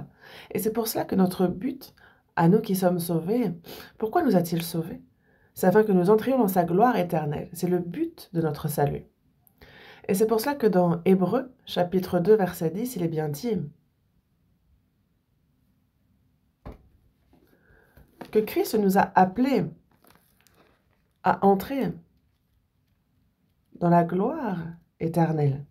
Et c'est pour cela que notre but, à nous qui sommes sauvés, pourquoi nous a-t-il sauvés? C'est afin que nous entrions dans sa gloire éternelle. C'est le but de notre salut. Et c'est pour cela que dans Hébreux, chapitre 2, verset 10, il est bien dit que Christ nous a appelés à entrer dans la gloire éternelle.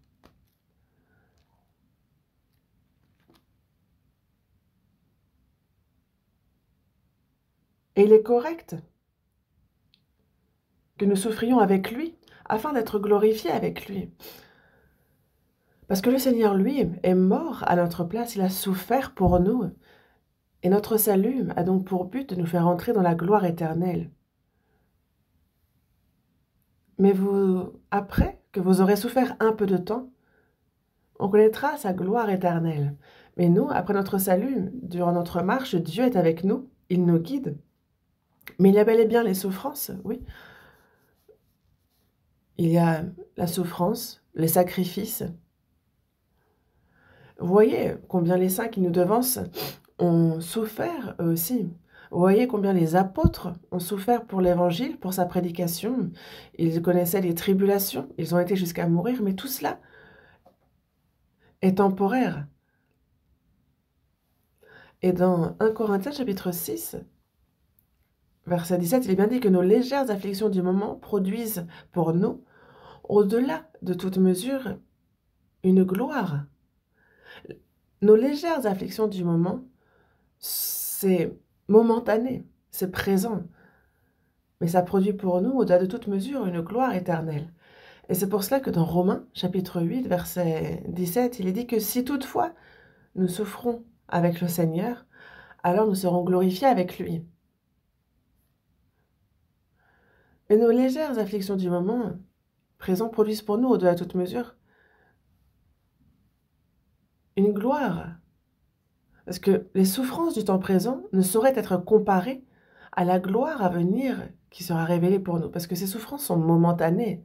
Et il est correct que nous souffrions avec lui, afin d'être glorifiés avec lui. Parce que le Seigneur, lui, est mort à notre place, il a souffert pour nous. Et notre salut a donc pour but de nous faire entrer dans la gloire éternelle. Mais après que vous aurez souffert un peu de temps, on connaîtra sa gloire éternelle. Mais nous, après notre salut, durant notre marche, Dieu est avec nous, il nous guide. Mais il y a bel et bien les souffrances, oui. Il y a la souffrance, les sacrifices. Vous voyez combien les saints qui nous devancent ont souffert eux aussi. Vous voyez combien les apôtres ont souffert pour l'évangile, pour sa prédication. Ils connaissaient les tribulations, ils ont été jusqu'à mourir, mais tout cela est temporaire. Et dans 1 Corinthiens chapitre 6, verset 17, il est bien dit que nos légères afflictions du moment produisent pour nous, au-delà de toute mesure, une gloire. Nos légères afflictions du moment, c'est momentané, c'est présent. Mais ça produit pour nous, au-delà de toute mesure, une gloire éternelle. Et c'est pour cela que dans Romains, chapitre 8, verset 17, il est dit que si toutefois nous souffrons avec le Seigneur, alors nous serons glorifiés avec lui. Mais nos légères afflictions du moment présent produisent pour nous, au-delà de toute mesure, une gloire. Parce que les souffrances du temps présent ne sauraient être comparées à la gloire à venir qui sera révélée pour nous. Parce que ces souffrances sont momentanées.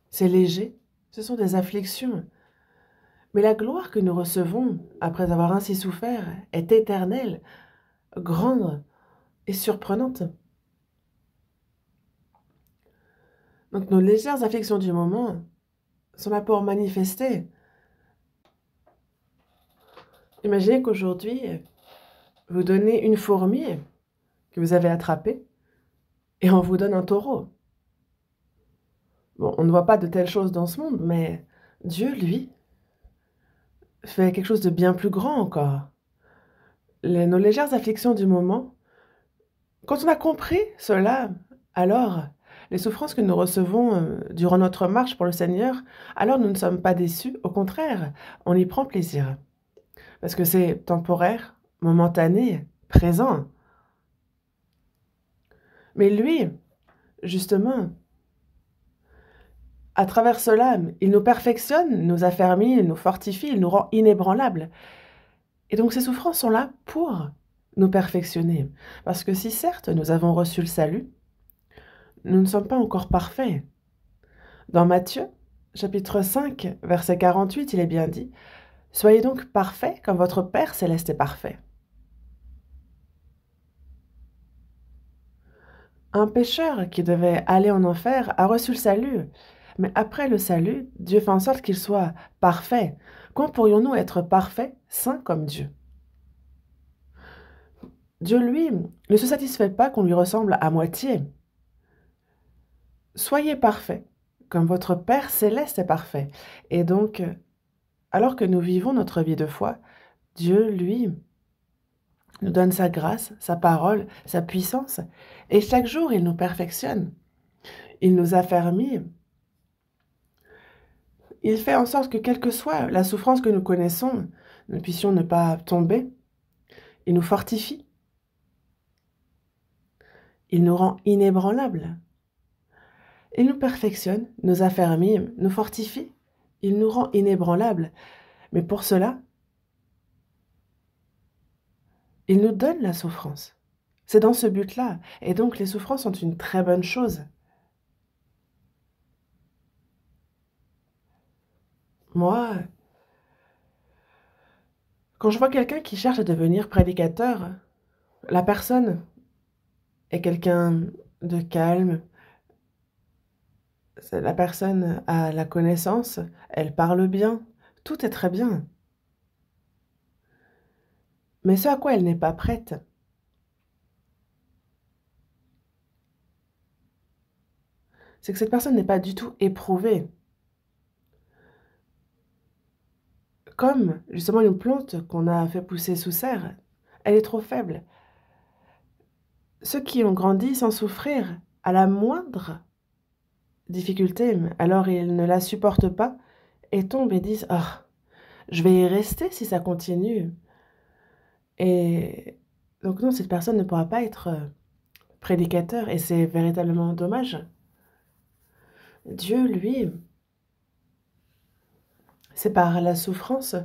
C'est léger, ce sont des afflictions. Mais la gloire que nous recevons après avoir ainsi souffert est éternelle, grande et surprenante. Donc nos légères afflictions du moment sont là pour manifester. Imaginez qu'aujourd'hui, vous donnez une fourmi que vous avez attrapée et on vous donne un taureau. Bon, on ne voit pas de telles choses dans ce monde, mais Dieu, lui, fait quelque chose de bien plus grand encore. Nos légères afflictions du moment, quand on a compris cela, alors les souffrances que nous recevons durant notre marche pour le Seigneur, alors nous ne sommes pas déçus, au contraire, on y prend plaisir. Parce que c'est temporaire, momentané, présent. Mais lui, justement, à travers cela, il nous perfectionne, nous affermit, il nous fortifie, il nous rend inébranlables. Et donc ces souffrances sont là pour nous perfectionner. Parce que si certes nous avons reçu le salut, nous ne sommes pas encore parfaits. Dans Matthieu, chapitre 5, verset 48, il est bien dit « Soyez donc parfaits comme votre Père céleste est parfait ». Un pécheur qui devait aller en enfer a reçu le salut. Mais après le salut, Dieu fait en sorte qu'il soit parfait. Quand pourrions-nous être parfaits, saints comme Dieu? Dieu, lui, ne se satisfait pas qu'on lui ressemble à moitié. Soyez parfaits, comme votre Père céleste est parfait. Et donc, alors que nous vivons notre vie de foi, Dieu, lui, nous donne sa grâce, sa parole, sa puissance. Et chaque jour, il nous perfectionne. Il nous affermit. Il fait en sorte que, quelle que soit la souffrance que nous connaissons, nous puissions ne pas tomber. Il nous fortifie. Il nous rend inébranlables. Il nous perfectionne, nous affermit, nous fortifie. Il nous rend inébranlables. Mais pour cela, il nous donne la souffrance. C'est dans ce but-là. Et donc, les souffrances sont une très bonne chose. Moi, quand je vois quelqu'un qui cherche à devenir prédicateur, la personne est quelqu'un de calme. La personne a la connaissance, elle parle bien, tout est très bien. Mais ce à quoi elle n'est pas prête, c'est que cette personne n'est pas du tout éprouvée. Comme justement une plante qu'on a fait pousser sous serre, elle est trop faible. Ceux qui ont grandi sans souffrir, à la moindre difficulté, alors ils ne la supportent pas et tombent et disent « Ah, je vais y rester si ça continue ». Et donc non, cette personne ne pourra pas être prédicateur et c'est véritablement dommage. Dieu, lui, c'est par la souffrance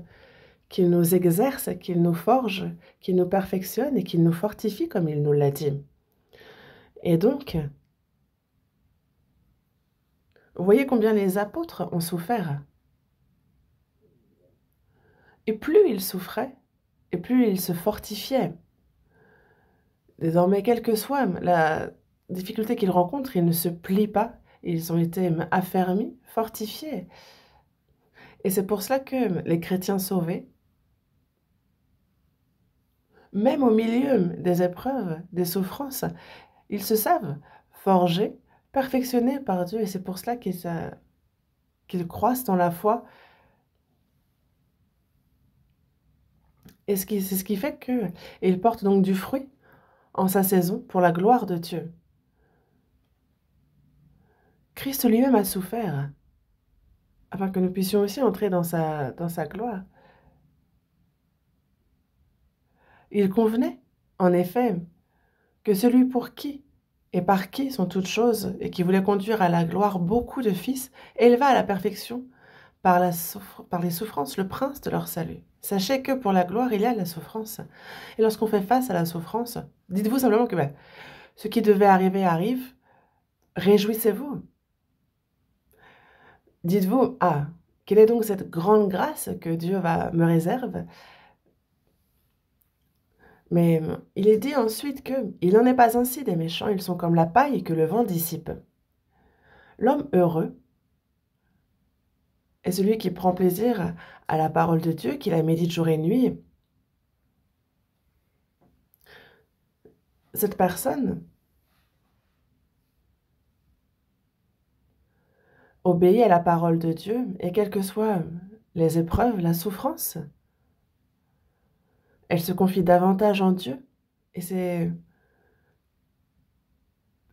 qu'il nous exerce, qu'il nous forge, qu'il nous perfectionne et qu'il nous fortifie comme il nous l'a dit. Et donc, vous voyez combien les apôtres ont souffert. Et plus ils souffraient, et plus ils se fortifiaient. Désormais, quelle que soit la difficulté qu'ils rencontrent, ils ne se plient pas. Ils ont été affermis, fortifiés. Et c'est pour cela que les chrétiens sauvés, même au milieu des épreuves, des souffrances, ils se savent forgés, perfectionnés par Dieu. Et c'est pour cela qu'ils croissent dans la foi. Et c'est ce qui fait qu'ils portent donc du fruit en sa saison pour la gloire de Dieu. Christ lui-même a souffert afin que nous puissions aussi entrer dans sa gloire. Il convenait, en effet, que celui pour qui et par qui sont toutes choses et qui voulait conduire à la gloire beaucoup de fils, éleva à la perfection par les souffrances le prince de leur salut. Sachez que pour la gloire, il y a la souffrance. Et lorsqu'on fait face à la souffrance, dites-vous simplement que ce qui devait arriver arrive. Réjouissez-vous. Dites-vous, ah, quelle est donc cette grande grâce que Dieu me réserve? Mais il est dit ensuite que il n'en est pas ainsi des méchants, ils sont comme la paille que le vent dissipe. L'homme heureux est celui qui prend plaisir à la parole de Dieu, qui la médite jour et nuit. Cette personne obéit à la parole de Dieu, et quelles que soient les épreuves, la souffrance, elle se confie davantage en Dieu, et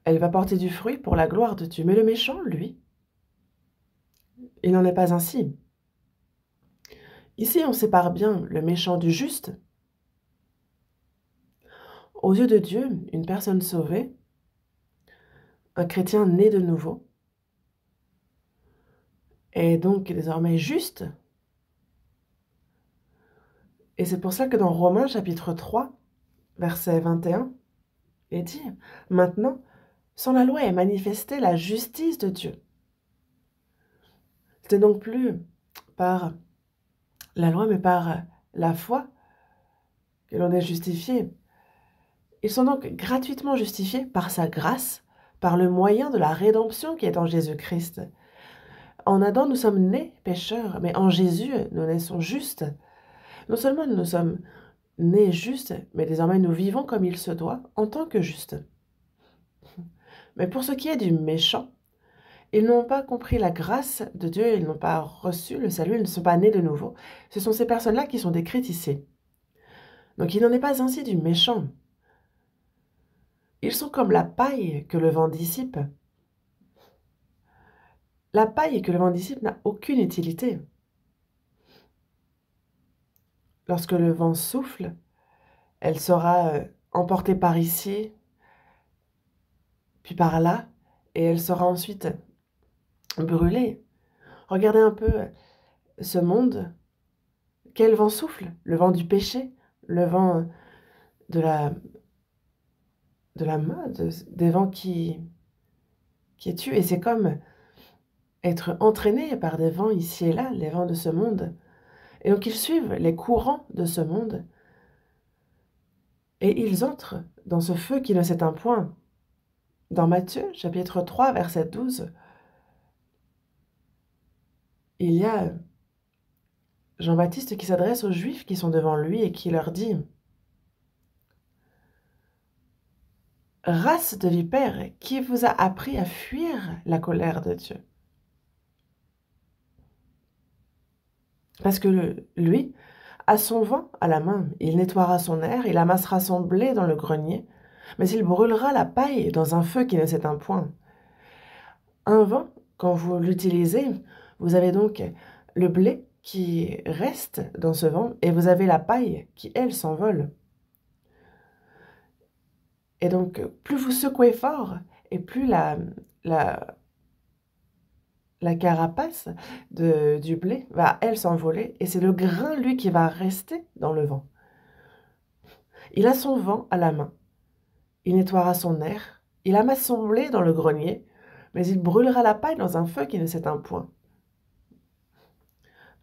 elle va porter du fruit pour la gloire de Dieu. Mais le méchant, lui, il n'en est pas ainsi. Ici, on sépare bien le méchant du juste. Aux yeux de Dieu, une personne sauvée, un chrétien né de nouveau, est donc désormais juste. Et c'est pour ça que dans Romains chapitre 3, verset 21, il est dit « Maintenant, sans la loi est manifestée la justice de Dieu. » Ce n'est donc plus par la loi, mais par la foi que l'on est justifié. Ils sont donc gratuitement justifiés par sa grâce, par le moyen de la rédemption qui est en Jésus-Christ. En Adam, nous sommes nés pécheurs, mais en Jésus, nous naissons justes. Non seulement nous sommes nés justes, mais désormais nous vivons comme il se doit, en tant que justes. Mais pour ce qui est du méchant, ils n'ont pas compris la grâce de Dieu, ils n'ont pas reçu le salut, ils ne sont pas nés de nouveau. Ce sont ces personnes-là qui sont décrites ici. Donc il n'en est pas ainsi du méchant. Ils sont comme la paille que le vent dissipe. La paille que le vent dissipe n'a aucune utilité. Lorsque le vent souffle, elle sera emportée par ici, puis par là, et elle sera ensuite brûlée. Regardez un peu ce monde. Quel vent souffle? Le vent du péché, le vent de la mode, des vents qui tuent. Et c'est comme être entraîné par des vents ici et là, les vents de ce monde. Et donc ils suivent les courants de ce monde. Et ils entrent dans ce feu qui ne s'éteint point. Dans Matthieu, chapitre 3, verset 12, il y a Jean-Baptiste qui s'adresse aux Juifs qui sont devant lui et qui leur dit « Race de vipères, qui vous a appris à fuir la colère de Dieu ?» Parce que lui a son vent à la main, il nettoiera son air, il amassera son blé dans le grenier, mais il brûlera la paille dans un feu qui ne s'éteint point. Un vent, quand vous l'utilisez, vous avez donc le blé qui reste dans ce vent et vous avez la paille qui, elle, s'envole. Et donc, plus vous secouez fort et plus la carapace du blé va, elle, s'envoler et c'est le grain, lui, qui va rester dans le vent. Il a son vent à la main. Il nettoiera son air. Il amasse son blé dans le grenier, mais il brûlera la paille dans un feu qui ne s'éteint point.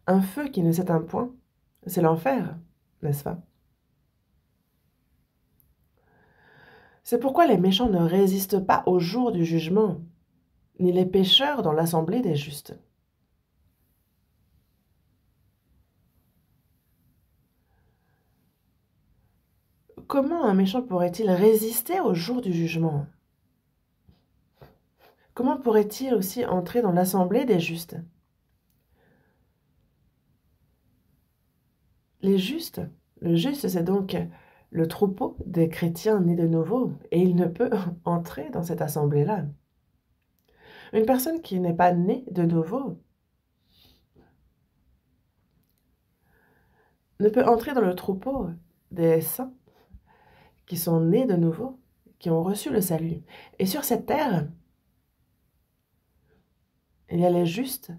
Un feu qui ne s'éteint point, c'est l'enfer, n'est-ce pas? C'est pourquoi les méchants ne résistent pas au jour du jugement, ni les pécheurs dans l'assemblée des justes. Comment un méchant pourrait-il résister au jour du jugement? Comment pourrait-il aussi entrer dans l'assemblée des justes? Les justes, le juste, c'est donc le troupeau des chrétiens nés de nouveau, et il ne peut entrer dans cette assemblée-là. Une personne qui n'est pas née de nouveau ne peut entrer dans le troupeau des saints qui sont nés de nouveau, qui ont reçu le salut. Et sur cette terre, il y a les justes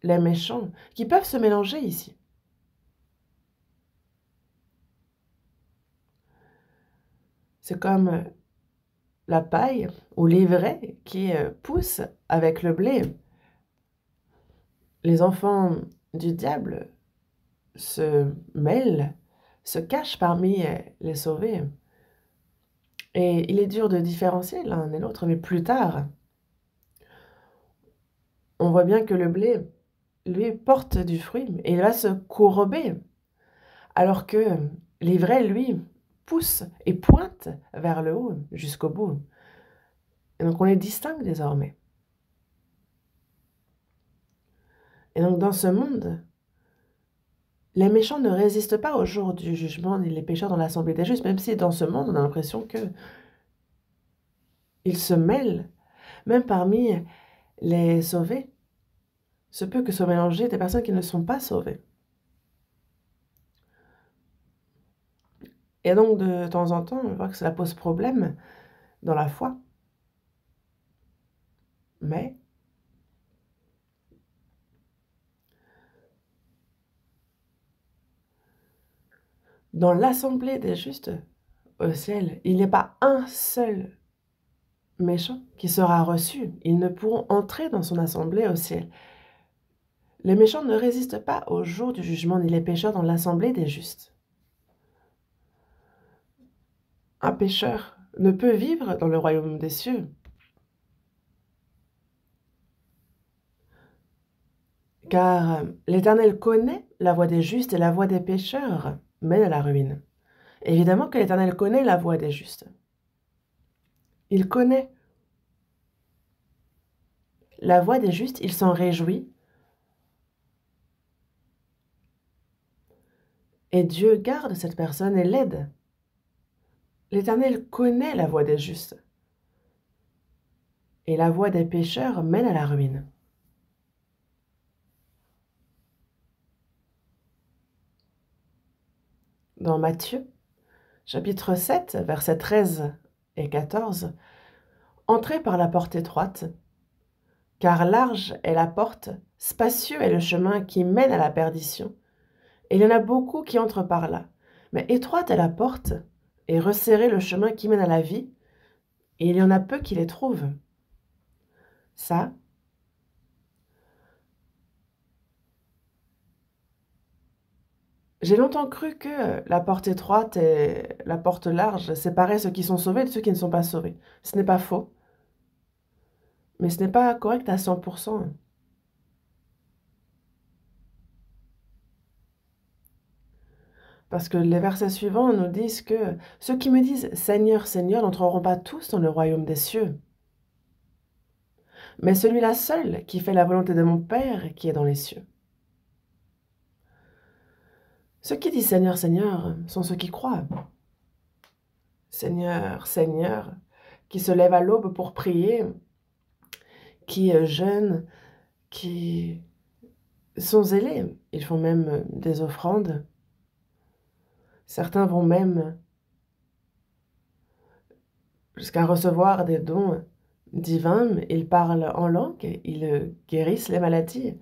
les méchants, qui peuvent se mélanger ici. C'est comme la paille ou l'ivraie qui pousse avec le blé. Les enfants du diable se mêlent, se cachent parmi les sauvés. Et il est dur de différencier l'un et l'autre, mais plus tard, on voit bien que le blé, lui, porte du fruit et il va se courber, alors que l'ivraie, lui, pousse et pointe vers le haut jusqu'au bout. Et donc on les distingue désormais. Et donc dans ce monde, les méchants ne résistent pas au jour du jugement ni les pécheurs dans l'assemblée des justes, même si dans ce monde, on a l'impression qu'ils se mêlent, même parmi les sauvés. Se peut que soient mélangées des personnes qui ne sont pas sauvées. Et donc, de temps en temps, on voit que cela pose problème dans la foi. Mais dans l'assemblée des justes au ciel, il n'y a pas un seul méchant qui sera reçu. Ils ne pourront entrer dans son assemblée au ciel. Les méchants ne résistent pas au jour du jugement, ni les pécheurs dans l'assemblée des justes. Un pécheur ne peut vivre dans le royaume des cieux. Car l'Éternel connaît la voie des justes et la voie des pécheurs mène à la ruine. Évidemment que l'Éternel connaît la voie des justes. Il connaît la voie des justes, il s'en réjouit. Et Dieu garde cette personne et l'aide. L'Éternel connaît la voie des justes. Et la voie des pécheurs mène à la ruine. Dans Matthieu, chapitre 7, versets 13 et 14, « Entrez par la porte étroite, car large est la porte, spacieux est le chemin qui mène à la perdition, et il y en a beaucoup qui entrent par là. Mais étroite est la porte, et resserré le chemin qui mène à la vie, et il y en a peu qui les trouvent. » Ça, j'ai longtemps cru que la porte étroite et la porte large séparaient ceux qui sont sauvés de ceux qui ne sont pas sauvés. Ce n'est pas faux, mais ce n'est pas correct à 100%. Parce que les versets suivants nous disent que ceux qui me disent « Seigneur, Seigneur » n'entreront pas tous dans le royaume des cieux. Mais celui-là seul qui fait la volonté de mon Père qui est dans les cieux. Ceux qui disent « Seigneur, Seigneur » sont ceux qui croient. Seigneur, Seigneur, qui se lèvent à l'aube pour prier, qui jeûnent, qui sont zélés. Ils font même des offrandes. Certains vont même jusqu'à recevoir des dons divins. Ils parlent en langue, ils guérissent les maladies.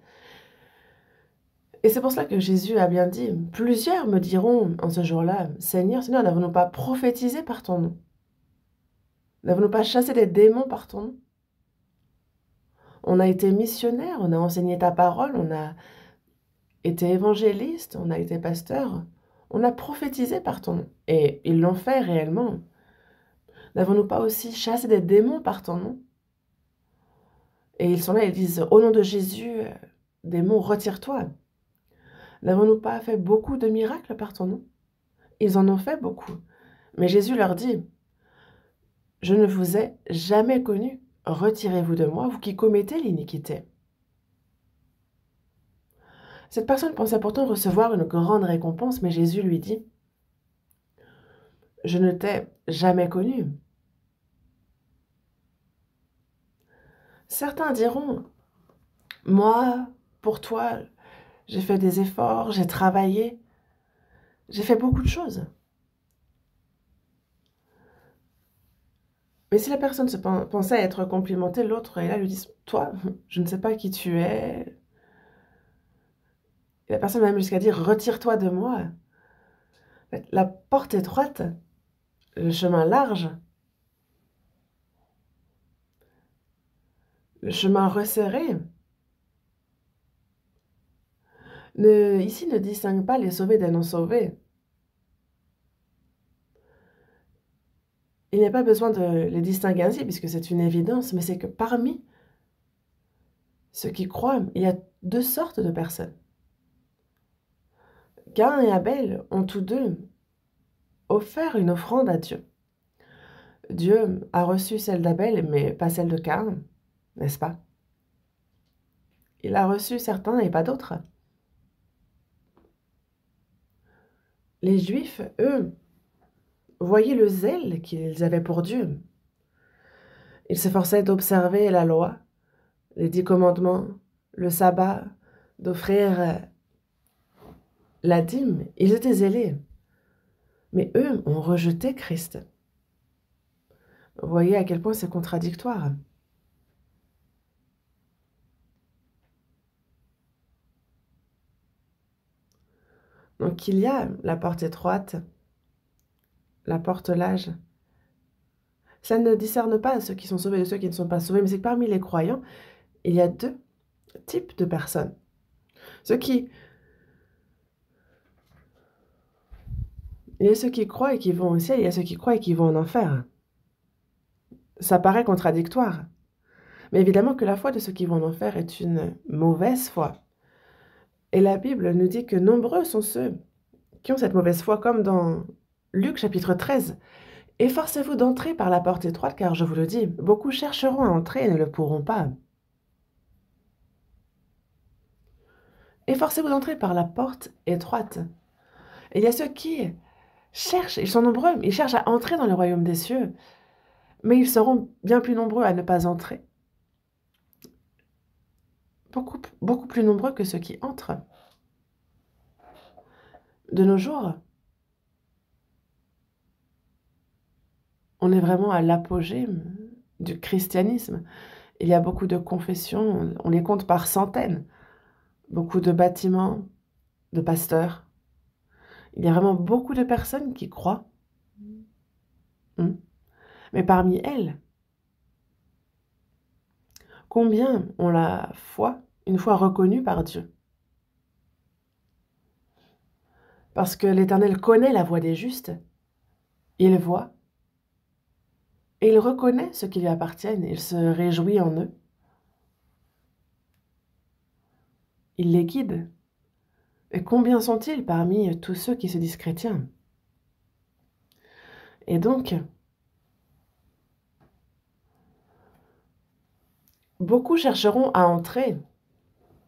Et c'est pour cela que Jésus a bien dit, plusieurs me diront en ce jour-là, Seigneur, Seigneur, n'avons-nous pas prophétisé par ton nom? N'avons-nous pas chassé des démons par ton nom? On a été missionnaires, on a enseigné ta parole, on a été évangéliste, on a été pasteur, on a prophétisé par ton nom. Et ils l'ont fait réellement. N'avons-nous pas aussi chassé des démons par ton nom? Et ils sont là, ils disent, au nom de Jésus, démon, retire-toi. N'avons-nous pas fait beaucoup de miracles par ton nom? Ils en ont fait beaucoup. Mais Jésus leur dit, je ne vous ai jamais connu. Retirez-vous de moi, vous qui commettez l'iniquité. Cette personne pensait pourtant recevoir une grande récompense, mais Jésus lui dit, je ne t'ai jamais connu. Certains diront, moi, pour toi, j'ai fait des efforts, j'ai travaillé, j'ai fait beaucoup de choses. Mais si la personne pensait être complimentée, l'autre est là, lui dit, toi, je ne sais pas qui tu es, Et la personne va même jusqu'à dire « retire-toi de moi ». La porte étroite, le chemin large, le chemin resserré, ici ne distingue pas les sauvés des non-sauvés. Il n'y a pas besoin de les distinguer ainsi, puisque c'est une évidence, mais c'est que parmi ceux qui croient, il y a deux sortes de personnes. Caïn et Abel ont tous deux offert une offrande à Dieu. Dieu a reçu celle d'Abel, mais pas celle de Caïn, n'est-ce pas? Il a reçu certains et pas d'autres. Les Juifs, eux, voyaient le zèle qu'ils avaient pour Dieu. Ils s'efforçaient d'observer la loi, les 10 commandements, le sabbat, d'offrir la dîme. Ils étaient zélés. Mais eux ont rejeté Christ. Vous voyez à quel point c'est contradictoire. Donc il y a la porte étroite, la porte large. Ça ne discerne pas ceux qui sont sauvés de ceux qui ne sont pas sauvés, mais c'est que parmi les croyants, il y a deux types de personnes. Il y a ceux qui croient et qui vont au ciel, il y a ceux qui croient et qui vont en enfer. Ça paraît contradictoire. Mais évidemment que la foi de ceux qui vont en enfer est une mauvaise foi. Et la Bible nous dit que nombreux sont ceux qui ont cette mauvaise foi, comme dans Luc chapitre 13. Efforcez-vous d'entrer par la porte étroite, car je vous le dis, beaucoup chercheront à entrer et ne le pourront pas. Efforcez-vous d'entrer par la porte étroite. Et il y a ceux qui cherchent, ils sont nombreux, ils cherchent à entrer dans le royaume des cieux, mais ils seront bien plus nombreux à ne pas entrer. Beaucoup plus nombreux que ceux qui entrent. De nos jours, on est vraiment à l'apogée du christianisme. Il y a beaucoup de confessions, on les compte par centaines. Beaucoup de bâtiments, de pasteurs. Il y a vraiment beaucoup de personnes qui croient. Mais parmi elles, combien ont la foi une fois reconnue par Dieu? Parce que l'Éternel connaît la voie des justes, il voit, et il reconnaît ceux qui lui appartiennent, il se réjouit en eux. Il les guide. Et combien sont-ils parmi tous ceux qui se disent chrétiens? Et donc, beaucoup chercheront à entrer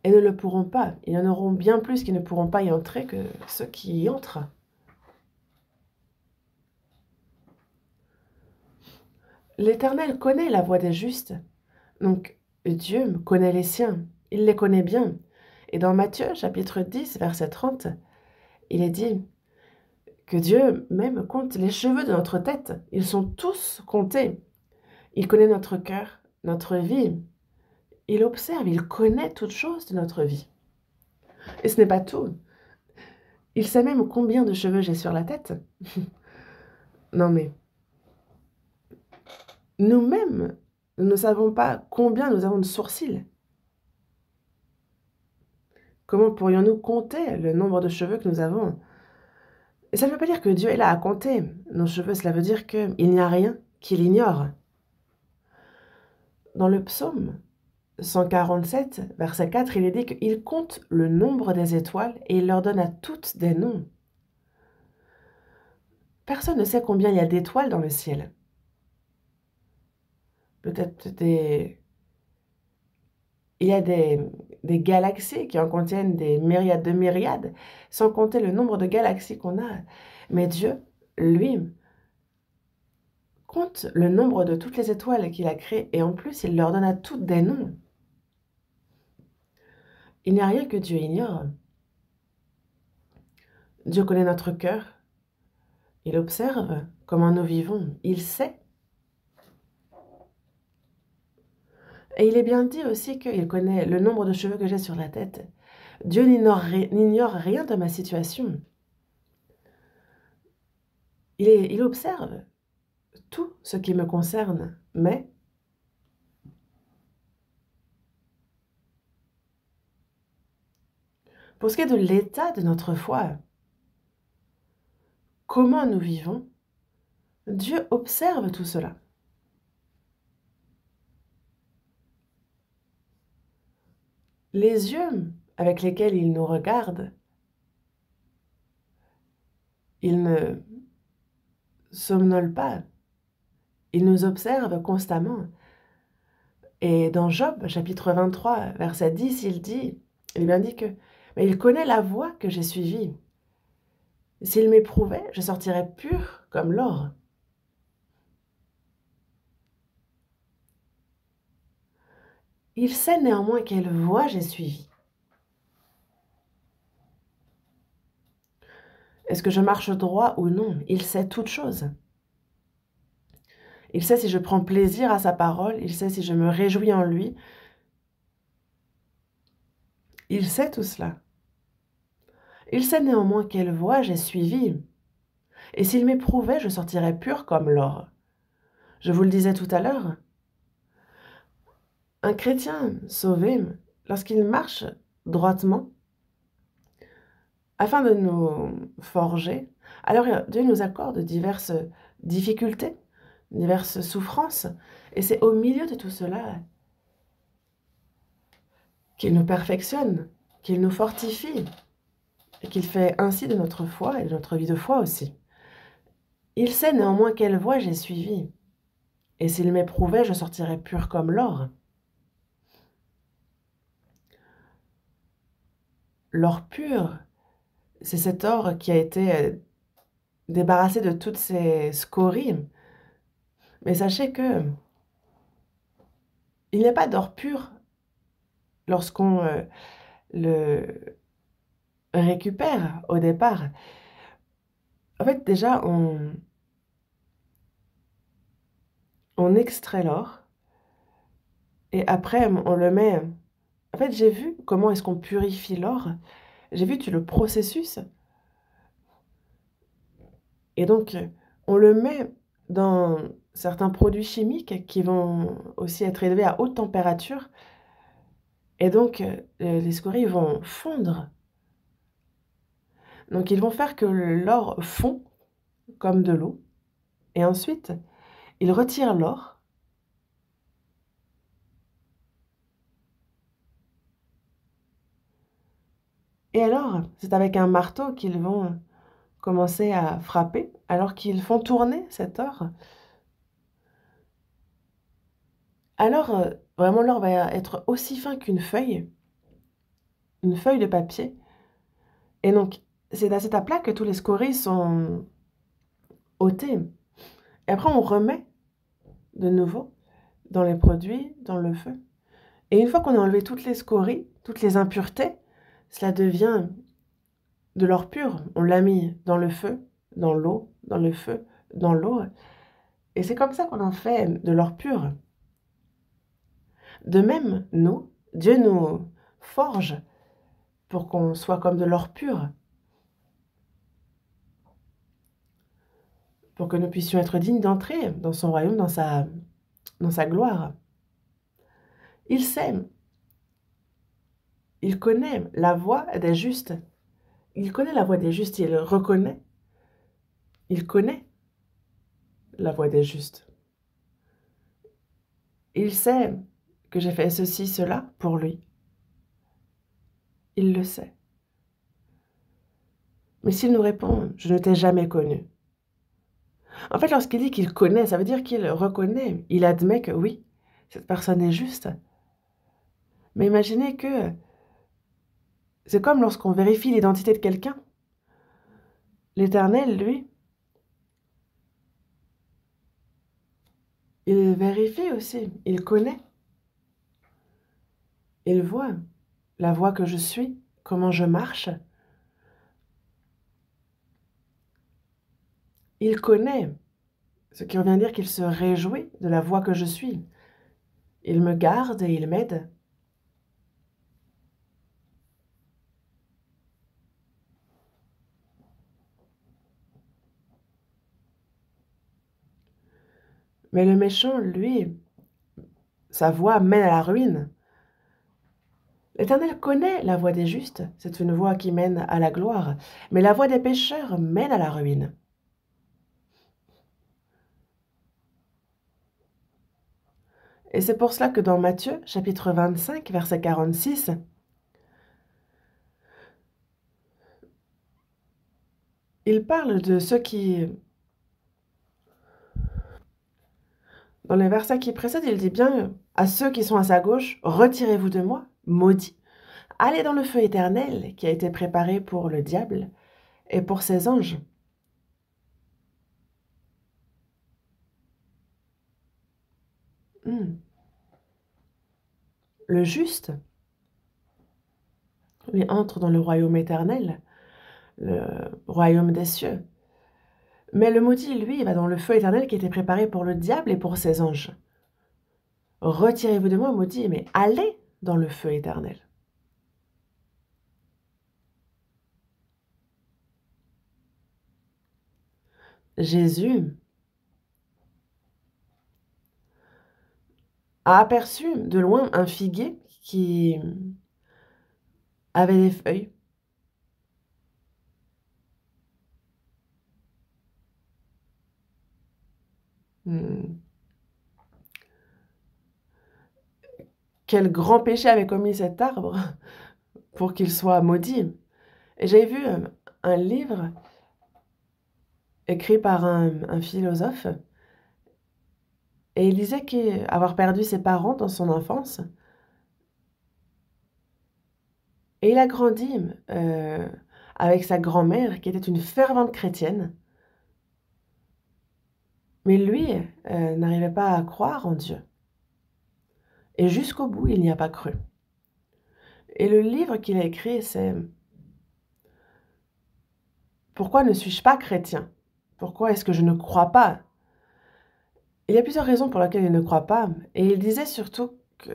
et ne le pourront pas. Il y en auront bien plus qui ne pourront pas y entrer que ceux qui y entrent. L'Éternel connaît la voie des justes. Donc, Dieu connaît les siens. Il les connaît bien. Et dans Matthieu, chapitre 10, verset 30, il est dit que Dieu même compte les cheveux de notre tête. Ils sont tous comptés. Il connaît notre cœur, notre vie. Il observe, il connaît toutes choses de notre vie. Et ce n'est pas tout. Il sait même combien de cheveux j'ai sur la tête. Non mais, nous-mêmes, nous ne savons pas combien nous avons de sourcils. Comment pourrions-nous compter le nombre de cheveux que nous avons? Et ça ne veut pas dire que Dieu est là à compter nos cheveux, cela veut dire qu'il n'y a rien qu'il ignore. Dans le psaume 147, verset 4, il est dit qu'il compte le nombre des étoiles et il leur donne à toutes des noms. Personne ne sait combien il y a d'étoiles dans le ciel. Peut-être il y a des galaxies qui en contiennent des myriades de myriades, sans compter le nombre de galaxies qu'on a. Mais Dieu, lui, compte le nombre de toutes les étoiles qu'il a créées et en plus, il leur donne à toutes des noms. Il n'y a rien que Dieu ignore. Dieu connaît notre cœur. Il observe comment nous vivons. Il sait. Et il est bien dit aussi qu'il connaît le nombre de cheveux que j'ai sur la tête. Dieu n'ignore rien de ma situation. Il observe tout ce qui me concerne, mais pour ce qui est de l'état de notre foi, comment nous vivons, Dieu observe tout cela. Les yeux avec lesquels il nous regarde, il ne somnole pas, il nous observe constamment. Et dans Job, chapitre 23, verset 10, il bien dit que mais il connaît la voie que j'ai suivie. S'il m'éprouvait, je sortirais pur comme l'or. Il sait néanmoins quelle voie j'ai suivie. Est-ce que je marche droit ou non? Il sait toutes choses. Il sait si je prends plaisir à sa parole, il sait si je me réjouis en lui. Il sait tout cela. Il sait néanmoins quelle voie j'ai suivie. Et s'il m'éprouvait, je sortirais pur comme l'or. Je vous le disais tout à l'heure, un chrétien sauvé, lorsqu'il marche droitement, afin de nous forger, alors Dieu nous accorde diverses difficultés, diverses souffrances, et c'est au milieu de tout cela qu'il nous perfectionne, qu'il nous fortifie, et qu'il fait ainsi de notre foi et de notre vie de foi aussi. Il sait néanmoins quelle voie j'ai suivie, et s'il m'éprouvait, je sortirais pur comme l'or. L'or pur, c'est cet or qui a été débarrassé de toutes ces scories. Mais sachez que il n'y a pas d'or pur lorsqu'on le récupère au départ. En fait, déjà, on extrait l'or et après, on le met... En fait, j'ai vu comment est-ce qu'on purifie l'or. J'ai vu tout le processus. Et donc, on le met dans certains produits chimiques qui vont aussi être élevés à haute température. Et donc, les scories vont fondre. Donc, ils vont faire que l'or fond comme de l'eau. Et ensuite, ils retirent l'or. Et alors, c'est avec un marteau qu'ils vont commencer à frapper, alors qu'ils font tourner cet or. Alors, vraiment, l'or va être aussi fin qu'une feuille de papier. Et donc, c'est à cette étape-là que tous les scories sont ôtés. Et après, on remet de nouveau dans les produits, dans le feu. Et une fois qu'on a enlevé toutes les scories, toutes les impuretés, cela devient de l'or pur. On l'a mis dans le feu, dans l'eau, dans le feu, dans l'eau. Et c'est comme ça qu'on en fait de l'or pur. De même, nous, Dieu nous forge pour qu'on soit comme de l'or pur, pour que nous puissions être dignes d'entrer dans son royaume, dans sa gloire. Il sait, il connaît la voie des justes. Il connaît la voie des justes, il reconnaît. Il connaît la voie des justes. Il sait que j'ai fait ceci, cela pour lui. Il le sait. Mais s'il nous répond, je ne t'ai jamais connu. En fait, lorsqu'il dit qu'il connaît, ça veut dire qu'il reconnaît, il admet que oui, cette personne est juste. Mais imaginez que c'est comme lorsqu'on vérifie l'identité de quelqu'un. L'Éternel, lui, il vérifie aussi, il connaît. Il voit la voie que je suis, comment je marche. Il connaît, ce qui revient dire qu'il se réjouit de la voie que je suis. Il me garde et il m'aide. Mais le méchant, lui, sa voie mène à la ruine. L'Éternel connaît la voie des justes, c'est une voie qui mène à la gloire, mais la voie des pécheurs mène à la ruine. Et c'est pour cela que dans Matthieu, chapitre 25, verset 46, il parle de ceux qui... Dans les versets qui précèdent, il dit bien à ceux qui sont à sa gauche, « Retirez-vous de moi, maudits, allez dans le feu éternel qui a été préparé pour le diable et pour ses anges. » Le juste, lui, entre dans le royaume éternel, le royaume des cieux. Mais le maudit, lui, il va dans le feu éternel qui était préparé pour le diable et pour ses anges. Retirez-vous de moi, maudit, mais allez dans le feu éternel. Jésus a aperçu de loin un figuier qui avait des feuilles. Quel grand péché avait commis cet arbre pour qu'il soit maudit. Et j'avais vu un livre écrit par un philosophe, et il disait qu'avoir perdu ses parents dans son enfance, et il a grandi avec sa grand-mère qui était une fervente chrétienne, mais lui n'arrivait pas à croire en Dieu. Et jusqu'au bout, il n'y a pas cru. Et le livre qu'il a écrit, c'est « Pourquoi ne suis-je pas chrétien? Pourquoi est-ce que je ne crois pas ?» Il y a plusieurs raisons pour lesquelles il ne croit pas. Et il disait surtout que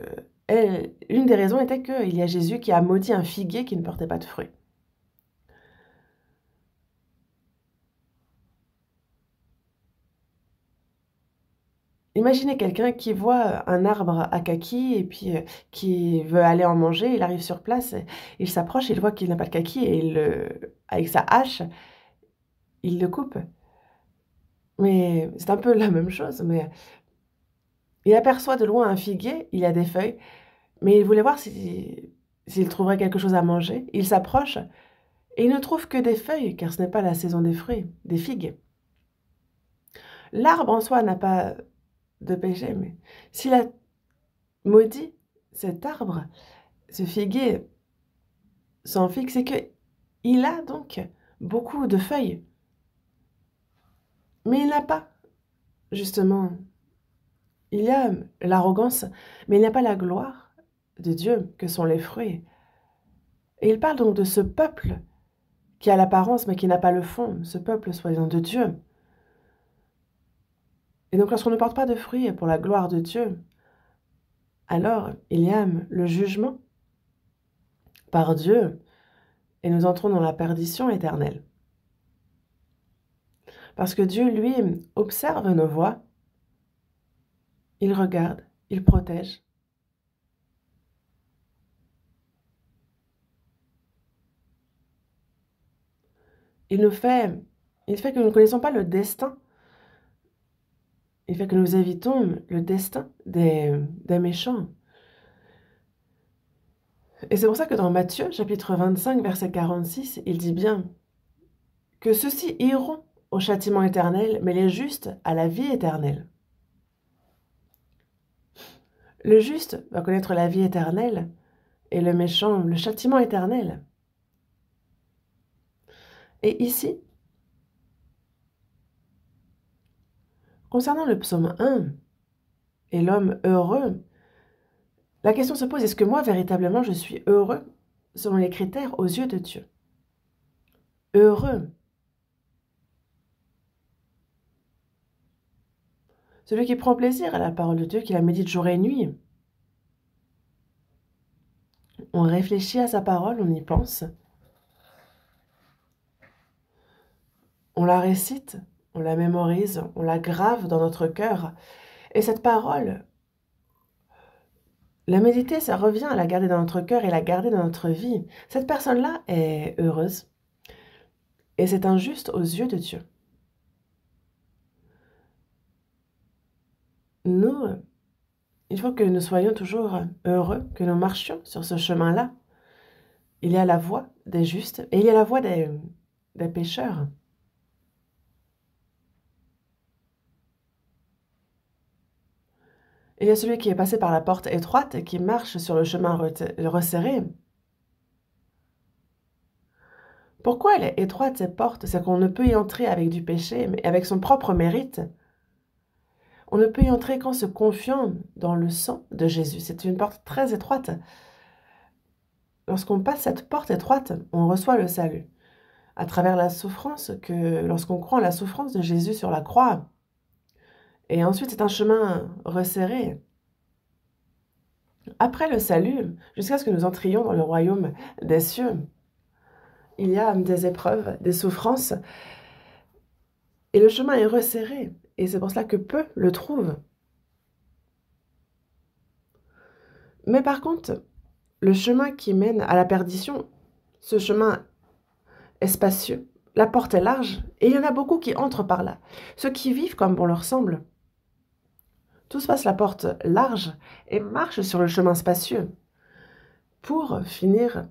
une des raisons était qu'il y a Jésus qui a maudit un figuier qui ne portait pas de fruits. Imaginez quelqu'un qui voit un arbre à kaki et puis qui veut aller en manger, il arrive sur place, il s'approche, il voit qu'il n'a pas de kaki et avec sa hache, il le coupe. Mais c'est un peu la même chose, mais il aperçoit de loin un figuier, il a des feuilles, mais il voulait voir s'il trouverait quelque chose à manger. Il s'approche et il ne trouve que des feuilles, car ce n'est pas la saison des fruits, des figues. L'arbre en soi n'a pas de péché, mais s'il a maudit cet arbre, ce figuier sans figue, c'est qu'il a donc beaucoup de feuilles. Mais il n'a pas, justement, il y a l'arrogance, mais il n'y a pas la gloire de Dieu que sont les fruits. Et il parle donc de ce peuple qui a l'apparence mais qui n'a pas le fond, ce peuple soi-disant de Dieu. Et donc lorsqu'on ne porte pas de fruits pour la gloire de Dieu, alors il y a le jugement par Dieu et nous entrons dans la perdition éternelle. Parce que Dieu, lui, observe nos voies, il regarde, il protège. Il fait que nous ne connaissons pas le destin. Il fait que nous évitons le destin des méchants. Et c'est pour ça que dans Matthieu, chapitre 25, verset 46, il dit bien que ceux-ci iront au châtiment éternel, mais les justes à la vie éternelle. Le juste va connaître la vie éternelle et le méchant, le châtiment éternel. Et ici, concernant le psaume 1 et l'homme heureux, la question se pose, est-ce que moi, véritablement, je suis heureux selon les critères aux yeux de Dieu? Heureux. Celui qui prend plaisir à la parole de Dieu, qui la médite jour et nuit. On réfléchit à sa parole, on y pense. On la récite, on la mémorise, on la grave dans notre cœur. Et cette parole, la méditer, ça revient à la garder dans notre cœur et la garder dans notre vie. Cette personne-là est heureuse. Et c'est injuste aux yeux de Dieu. Nous, il faut que nous soyons toujours heureux, que nous marchions sur ce chemin-là. Il y a la voie des justes et il y a la voie des pécheurs. Il y a celui qui est passé par la porte étroite et qui marche sur le chemin resserré. Pourquoi elle est étroite, cette porte? C'est qu'on ne peut y entrer avec du péché, mais avec son propre mérite. On ne peut y entrer qu'en se confiant dans le sang de Jésus. C'est une porte très étroite. Lorsqu'on passe cette porte étroite, on reçoit le salut. À travers la souffrance, lorsqu'on croit en la souffrance de Jésus sur la croix. Et ensuite, c'est un chemin resserré. Après le salut, jusqu'à ce que nous entrions dans le royaume des cieux, il y a des épreuves, des souffrances, et le chemin est resserré. Et c'est pour cela que peu le trouvent. Mais par contre, le chemin qui mène à la perdition, ce chemin est spacieux, la porte est large, et il y en a beaucoup qui entrent par là. Ceux qui vivent comme bon leur semble. Tous passent la porte large et marchent sur le chemin spacieux pour finir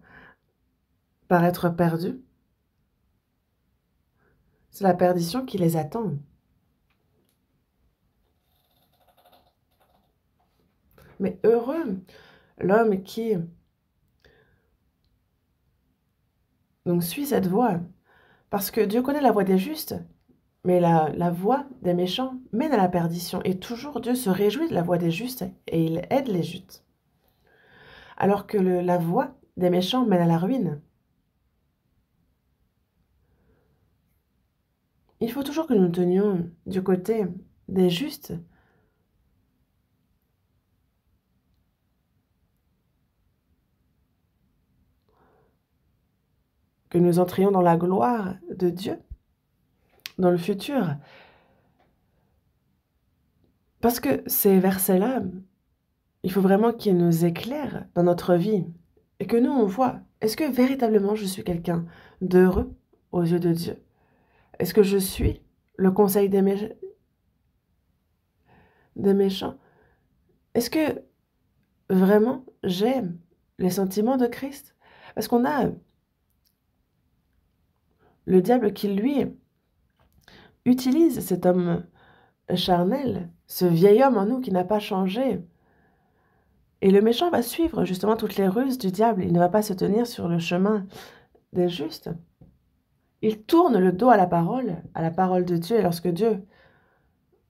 par être perdus. C'est la perdition qui les attend. Mais heureux l'homme qui donc suit cette voie, parce que Dieu connaît la voie des justes, mais la voie des méchants mène à la perdition. Et toujours Dieu se réjouit de la voie des justes et il aide les justes. Alors que la voie des méchants mène à la ruine. Il faut toujours que nous tenions du côté des justes. Que nous entrions dans la gloire de Dieu, dans le futur. Parce que ces versets-là, il faut vraiment qu'ils nous éclairent dans notre vie. Et que nous, on voit, est-ce que véritablement je suis quelqu'un d'heureux aux yeux de Dieu? Est-ce que je suis le conseil des méchants? Est-ce que vraiment j'aime les sentiments de Christ? Parce qu'on a le diable qui, lui, utilise cet homme charnel, ce vieil homme en nous qui n'a pas changé. Et le méchant va suivre justement toutes les ruses du diable. Il ne va pas se tenir sur le chemin des justes. Il tourne le dos à la parole de Dieu. Et lorsque Dieu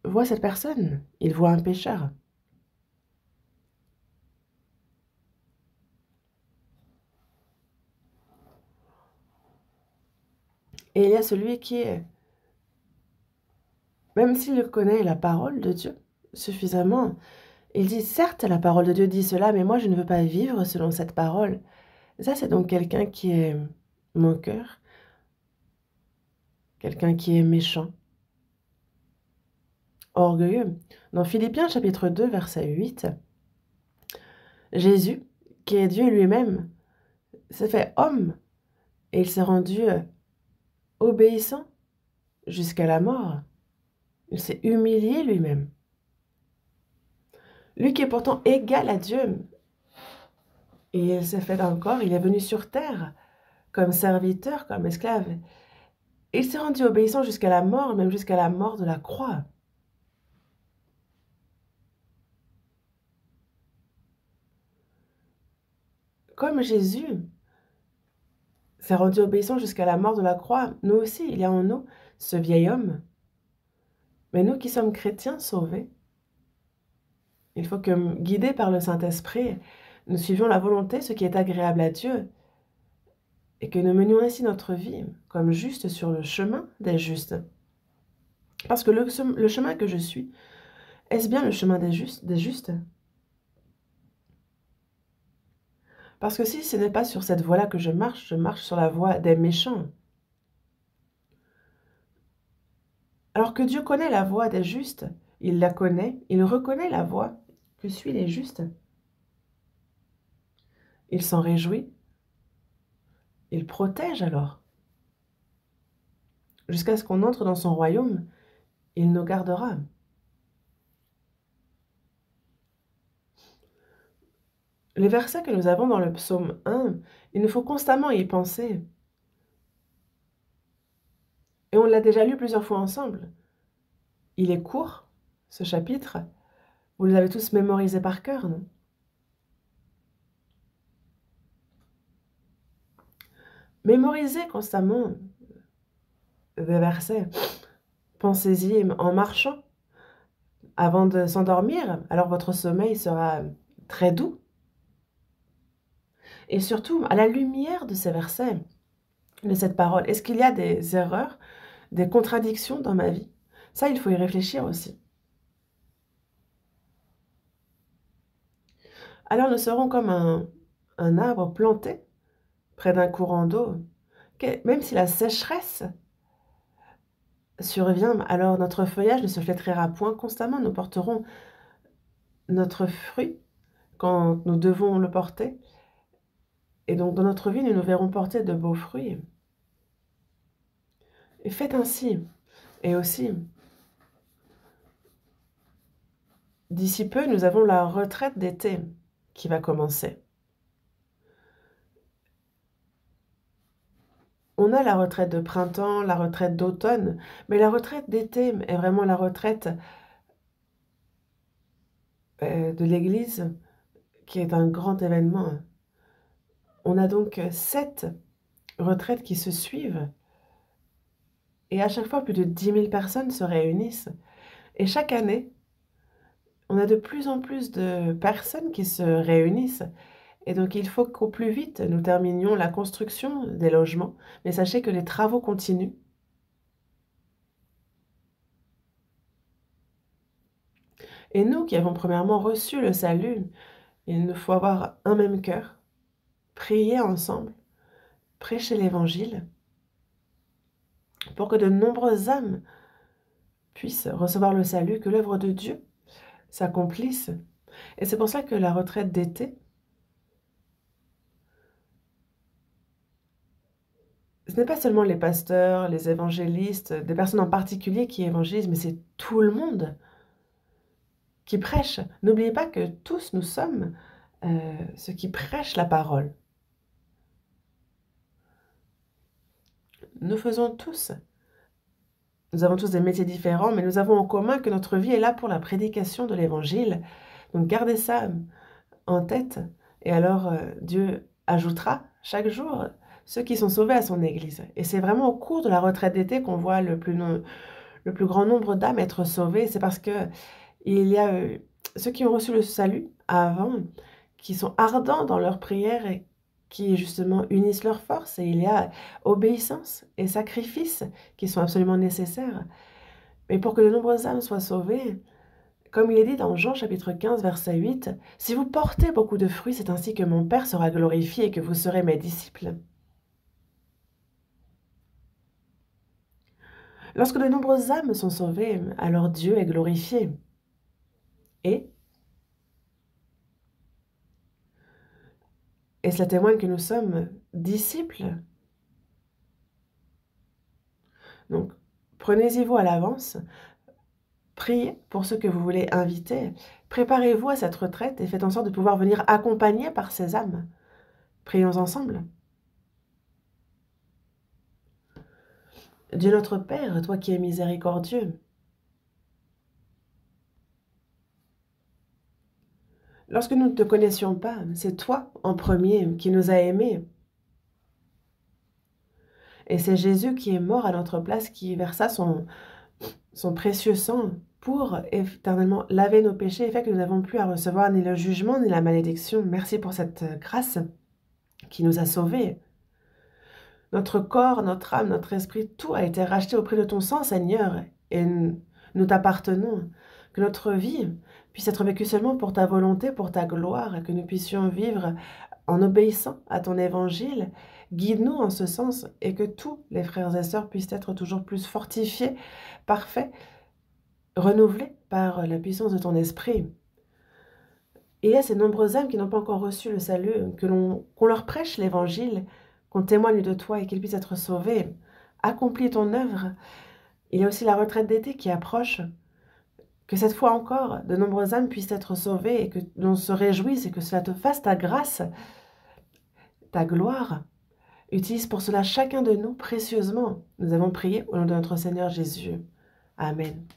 voit cette personne, il voit un pécheur. Et il y a celui qui est, même s'il connaît la parole de Dieu suffisamment, il dit, certes, la parole de Dieu dit cela, mais moi, je ne veux pas vivre selon cette parole. Ça, c'est donc quelqu'un qui est moqueur, quelqu'un qui est méchant, orgueilleux. Dans Philippiens chapitre 2, verset 8, Jésus, qui est Dieu lui-même, s'est fait homme et il s'est rendu obéissant jusqu'à la mort. Il s'est humilié lui-même. Lui qui est pourtant égal à Dieu. Et il s'est fait encore, il est venu sur terre comme serviteur, comme esclave. Et il s'est rendu obéissant jusqu'à la mort, même jusqu'à la mort de la croix. Comme Jésus s'est rendu obéissant jusqu'à la mort de la croix, nous aussi, il y a en nous ce vieil homme. Mais nous qui sommes chrétiens sauvés, il faut que, guidés par le Saint-Esprit, nous suivions la volonté, ce qui est agréable à Dieu, et que nous menions ainsi notre vie comme juste sur le chemin des justes. Parce que le chemin que je suis, est-ce bien le chemin des justes? Parce que si ce n'est pas sur cette voie-là que je marche sur la voie des méchants. Alors que Dieu connaît la voie des justes, Il la connaît, il reconnaît la voie que suit les justes. Il s'en réjouit, il protège alors. Jusqu'à ce qu'on entre dans son royaume, il nous gardera. Les versets que nous avons dans le psaume 1, il nous faut constamment y penser. Et on l'a déjà lu plusieurs fois ensemble. Il est court, ce chapitre. Vous les avez tous mémorisés par cœur, non? Mémorisez constamment des versets. Pensez-y en marchant avant de s'endormir. Alors votre sommeil sera très doux. Et surtout, à la lumière de ces versets, de cette parole, est-ce qu'il y a des erreurs, des contradictions dans ma vie? Ça, il faut y réfléchir aussi. Alors nous serons comme un arbre planté près d'un courant d'eau. Même si la sécheresse survient, alors notre feuillage ne se flétrira point constamment. Nous porterons notre fruit quand nous devons le porter. Et donc dans notre vie, nous nous verrons porter de beaux fruits. Et faites ainsi. Et aussi, d'ici peu, nous avons la retraite d'été qui va commencer. On a la retraite de printemps, la retraite d'automne, mais la retraite d'été est vraiment la retraite de l'Église, qui est un grand événement. On a donc 7 retraites qui se suivent, et à chaque fois, plus de 10 000 personnes se réunissent. Et chaque année, on a de plus en plus de personnes qui se réunissent. Et donc, il faut qu'au plus vite, nous terminions la construction des logements. Mais sachez que les travaux continuent. Et nous qui avons premièrement reçu le salut, il nous faut avoir un même cœur, prier ensemble, prêcher l'Évangile, pour que de nombreuses âmes puissent recevoir le salut, que l'œuvre de Dieu s'accomplisse. Et c'est pour ça que la retraite d'été, ce n'est pas seulement les pasteurs, les évangélistes, des personnes en particulier qui évangélisent, mais c'est tout le monde qui prêche. N'oubliez pas que tous nous sommes ceux qui prêchent la parole. Nous faisons tous. Nous avons tous des métiers différents, mais nous avons en commun que notre vie est là pour la prédication de l'Évangile. Donc gardez ça en tête. Et alors Dieu ajoutera chaque jour ceux qui sont sauvés à son Église. Et c'est vraiment au cours de la retraite d'été qu'on voit le plus grand nombre d'âmes être sauvées. C'est parce que il y a ceux qui ont reçu le salut avant, qui sont ardents dans leur prière et qui justement unissent leurs forces. Et il y a obéissance et sacrifice qui sont absolument nécessaires. Mais pour que de nombreuses âmes soient sauvées, comme il est dit dans Jean chapitre 15, verset 8, « Si vous portez beaucoup de fruits, c'est ainsi que mon Père sera glorifié et que vous serez mes disciples. » Lorsque de nombreuses âmes sont sauvées, alors Dieu est glorifié. Et cela témoigne que nous sommes disciples. Donc, prenez-y-vous à l'avance, priez pour ceux que vous voulez inviter, préparez-vous à cette retraite et faites en sorte de pouvoir venir accompagner par ces âmes. Prions ensemble. Dieu notre Père, toi qui es miséricordieux, lorsque nous ne te connaissions pas, c'est toi en premier qui nous as aimés. Et c'est Jésus qui est mort à notre place, qui versa son précieux sang pour éternellement laver nos péchés et fait que nous n'avons plus à recevoir ni le jugement ni la malédiction. Merci pour cette grâce qui nous a sauvés. Notre corps, notre âme, notre esprit, tout a été racheté au prix de ton sang, Seigneur, et nous t'appartenons. Que notre vie puisse être vécue seulement pour ta volonté, pour ta gloire, et que nous puissions vivre en obéissant à ton évangile. Guide-nous en ce sens, et que tous les frères et sœurs puissent être toujours plus fortifiés, parfaits, renouvelés par la puissance de ton esprit. Et à ces nombreuses âmes qui n'ont pas encore reçu le salut, qu'on leur prêche l'évangile, qu'on témoigne de toi et qu'ils puissent être sauvés. Accomplis ton œuvre. Il y a aussi la retraite d'été qui approche. Que cette fois encore, de nombreuses âmes puissent être sauvées et que l'on se réjouisse et que cela te fasse ta grâce, ta gloire. Utilise pour cela chacun de nous précieusement. Nous avons prié au nom de notre Seigneur Jésus. Amen.